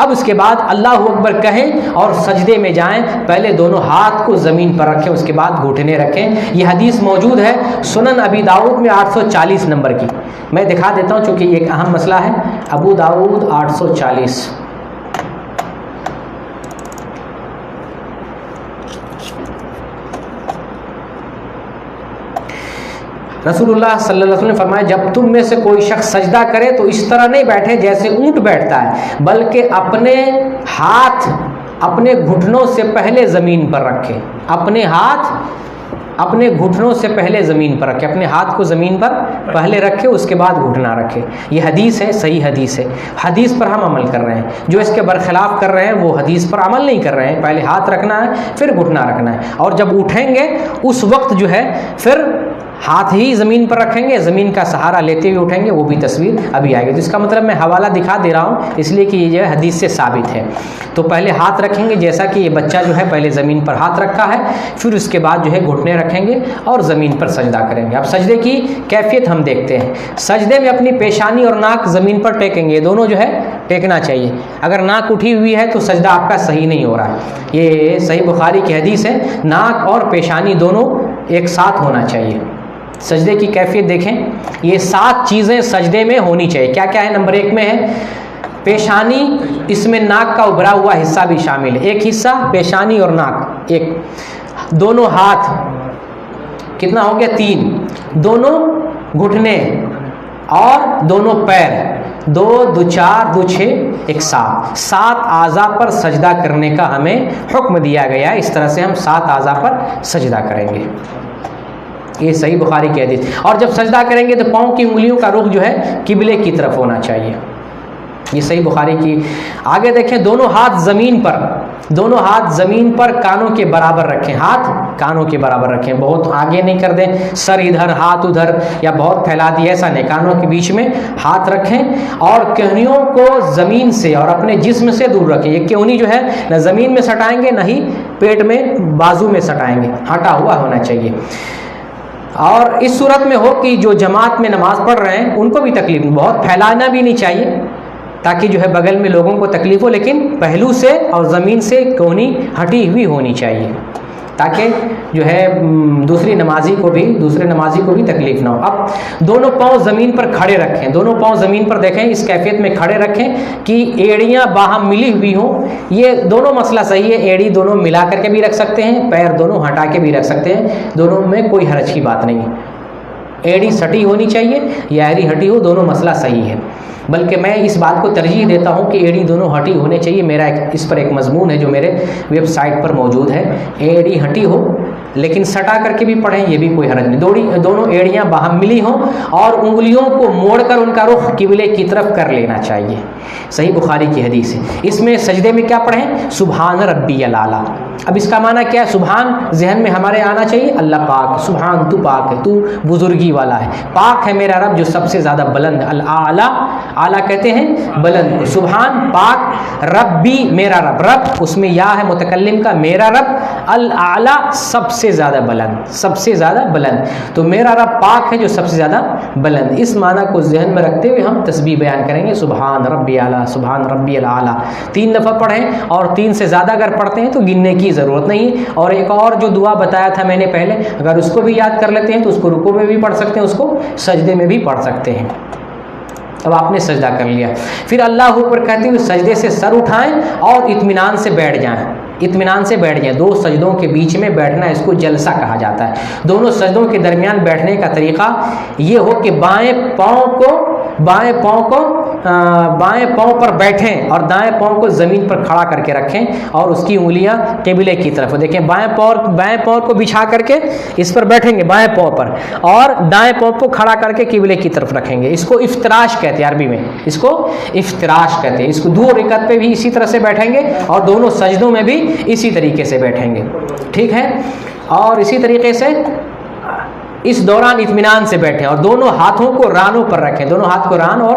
اب اس کے بعد اللہ اکبر کہیں اور سجدے میں جائیں، پہلے دونوں ہاتھ کو زمین پر رکھیں، اس کے بعد گھٹنے رکھیں۔ یہ حدیث موجود ہے سنن ابی داؤد میں 840 نمبر کی، میں دکھا دیتا ہوں چونکہ یہ ایک اہم مسئلہ ہے۔ ابو داؤد 840، رسول اللہ صلی اللہ علیہ وسلم نے فرمایا جب تم میں سے کوئی شخص سجدہ کرے تو اس طرح نہیں بیٹھے جیسے اونٹ بیٹھتا ہے، بلکہ اپنے ہاتھ اپنے گھٹنوں سے پہلے زمین پر رکھے، اپنے ہاتھ اپنے گھٹنوں سے پہلے زمین پر رکھے، اپنے ہاتھ کو زمین پر پہلے رکھے، اس کے بعد گھٹنا رکھے۔ یہ حدیث ہے، صحیح حدیث ہے، حدیث پر ہم عمل کر رہے ہیں۔ جو اس کے برخلاف کر رہے ہیں وہ حدیث پر عمل نہیں کر رہے ہیں، پہلے ہاتھ رکھنا ہے پھر گھٹنا رکھنا ہے، اور جب اٹھیں گے اس وقت جو ہے پھر ہاتھ ہی زمین پر رکھیں گے، زمین کا سہارا لیتے ہوئے اٹھیں گے، وہ بھی تصویر ابھی آئے گی۔ تو اس کا مطلب میں حوالہ دکھا دے رہا ہوں اس لیے کہ یہ جو ہے حدیث سے ثابت ہے۔ تو پہلے ہاتھ رکھیں گے جیسا کہ یہ بچہ جو ہے پہلے زمین پر ہاتھ رکھا ہے، پھر اس کے بعد جو ہے گھٹنے رکھیں گے اور زمین پر سجدہ کریں گے۔ اب سجدے کی کیفیت ہم دیکھتے ہیں۔ سجدے میں اپنی پیشانی اور ناک زمین پر ٹیکیں گے، دونوں جو ہے ٹیکنا چاہیے۔ اگر ناک اٹھی ہوئی ہے تو سجدہ آپ کا صحیح نہیں ہو رہا ہے۔ یہ صحیح بخاری کی حدیث ہے، ناک اور پیشانی دونوں ایک ساتھ ہونا چاہیے۔ سجدے کی کیفیت دیکھیں، یہ 7 چیزیں سجدے میں ہونی چاہیے۔ کیا کیا ہے؟ نمبر 1 میں ہے پیشانی، اس میں ناک کا ابھرا ہوا حصہ بھی شامل ہے، ایک حصہ پیشانی اور ناک، ایک دونوں ہاتھ، کتنا ہو گیا 3، دونوں گھٹنے اور دونوں پیر، 2 2 4 2 6 1 7 اعضاء پر سجدہ کرنے کا ہمیں حکم دیا گیا ہے۔ اس طرح سے ہم 7 اعضاء پر سجدہ کریں گے۔ یہ صحیح بخاری کی حدیث۔ اور جب سجدہ کریں گے تو پاؤں کی انگلیوں کا رخ جو ہے قبلے کی طرف ہونا چاہیے، یہ صحیح بخاری کی۔ آگے دیکھیں، دونوں ہاتھ زمین پر، دونوں ہاتھ زمین پر کانوں کے برابر رکھیں، ہاتھ کانوں کے برابر رکھیں، بہت آگے نہیں کر دیں، سر ادھر ہاتھ ادھر یا بہت پھیلا دی، ایسا نہیں، کانوں کے بیچ میں ہاتھ رکھیں اور کہنیوں کو زمین سے اور اپنے جسم سے دور رکھیں۔ یہ کہنی جو ہے نہ زمین میں سٹائیں گے نہ ہی پیٹ میں بازو میں سٹائیں گے، ہٹا ہوا ہونا چاہیے۔ اور اس صورت میں ہو کہ جو جماعت میں نماز پڑھ رہے ہیں ان کو بھی تکلیف، بہت پھیلانا بھی نہیں چاہیے تاکہ جو ہے بغل میں لوگوں کو تکلیف ہو، لیکن پہلو سے اور زمین سے کونی ہٹی ہوئی ہونی چاہیے تاکہ جو ہے دوسرے نمازی کو بھی تکلیف نہ ہو۔ اب دونوں پاؤں زمین پر کھڑے رکھیں، دونوں پاؤں زمین پر دیکھیں، اس کیفیت میں کھڑے رکھیں کہ ایڑیاں باہم ملی ہوئی ہوں۔ یہ دونوں مسئلہ صحیح ہے، ایڑی دونوں ملا کر کے بھی رکھ سکتے ہیں، پیر دونوں ہٹا کے بھی رکھ سکتے ہیں، دونوں میں کوئی حرج کی بات نہیں ہے۔ ایڑی سٹی ہونی چاہیے یا ایڑی ہٹی ہو، دونوں مسئلہ صحیح ہے۔ بلکہ میں اس بات کو ترجیح دیتا ہوں کہ ایڑی دونوں ہٹی ہونے چاہیے۔ میرا اس پر ایک مضمون ہے جو میرے ویب سائٹ پر موجود ہے، ایڑی ہٹی ہو لیکن سٹا کر کے بھی پڑھیں، یہ بھی کوئی حرج نہیں، دونوں ایڑیاں باہم ملی ہوں اور انگلیوں کو موڑ کر ان کا رخ قبلے کی طرف کر لینا چاہیے، صحیح بخاری کی حدیث ہے۔ اس میں سجدے میں کیا پڑھیں؟ سبحان ربی الاعلیٰ۔ اب اس کا معنی کیا ہے؟ سبحان ذہن میں ہمارے آنا چاہیے، اللہ پاک، سبحان تو پاک ہے، تو بزرگی والا ہے، پاک ہے میرا رب جو سب سے زیادہ بلند، الاعلیٰ، اعلیٰ کہتے ہیں بلند، سبحان پاک، ربی میرا رب، رب اس میں یا ہے متکلم کا، میرا رب، الاعلیٰ سب سے زیادہ بلند، سب سے زیادہ بلند، تو میرا رب پاک ہے جو سب سے زیادہ بلند۔ اس معنی کو ذہن میں رکھتے ہوئے ہم تسبیح بیان کریں گے، سبحان ربی اعلیٰ، سبحان ربی الاعلیٰ، 3 دفعہ پڑھیں، اور 3 سے زیادہ اگر پڑھتے ہیں تو گننے کی ضرورت نہیں۔ اور ایک اور جو دعا بتایا تھا میں نے پہلے، اگر اس کو بھی یاد کر لیتے ہیں تو اس کو رکوع میں بھی پڑھ سکتے ہیں، اس کو سجدے میں بھی پڑھ سکتے ہیں۔ اب آپ نے سجدہ کر لیا، پھر اللہ اوپر کہتے ہوئے سجدے سے سر اٹھائیں اور اطمینان سے بیٹھ جائیں، اطمینان سے بیٹھ جائیں۔ 2 سجدوں کے بیچ میں بیٹھنا، اس کو جلسہ کہا جاتا ہے۔ دونوں سجدوں کے درمیان بیٹھنے کا طریقہ یہ ہو کہ بائیں پاؤں پر بیٹھیں اور دائیں پاؤں کو زمین پر کھڑا کر کے رکھیں اور اس کی انگلیاں قبلے کی طرف دیکھیں۔ بائیں پاؤں کو بچھا کر کے اس پر بیٹھیں گے بائیں پاؤں پر، اور دائیں پاؤں کو کھڑا کر کے قبلے کی طرف رکھیں گے۔ اس کو افتراش کہتے ہیں، عربی میں اس کو افتراش کہتے ہیں۔ اس کو 2 رکعت پہ بھی اسی طرح سے بیٹھیں گے اور دونوں سجدوں میں بھی اسی طریقے سے بیٹھیں گے، ٹھیک ہے۔ اور اسی طریقے سے اس دوران اطمینان سے بیٹھیں اور دونوں ہاتھوں کو رانوں پر رکھیں، دونوں ہاتھ کو ران اور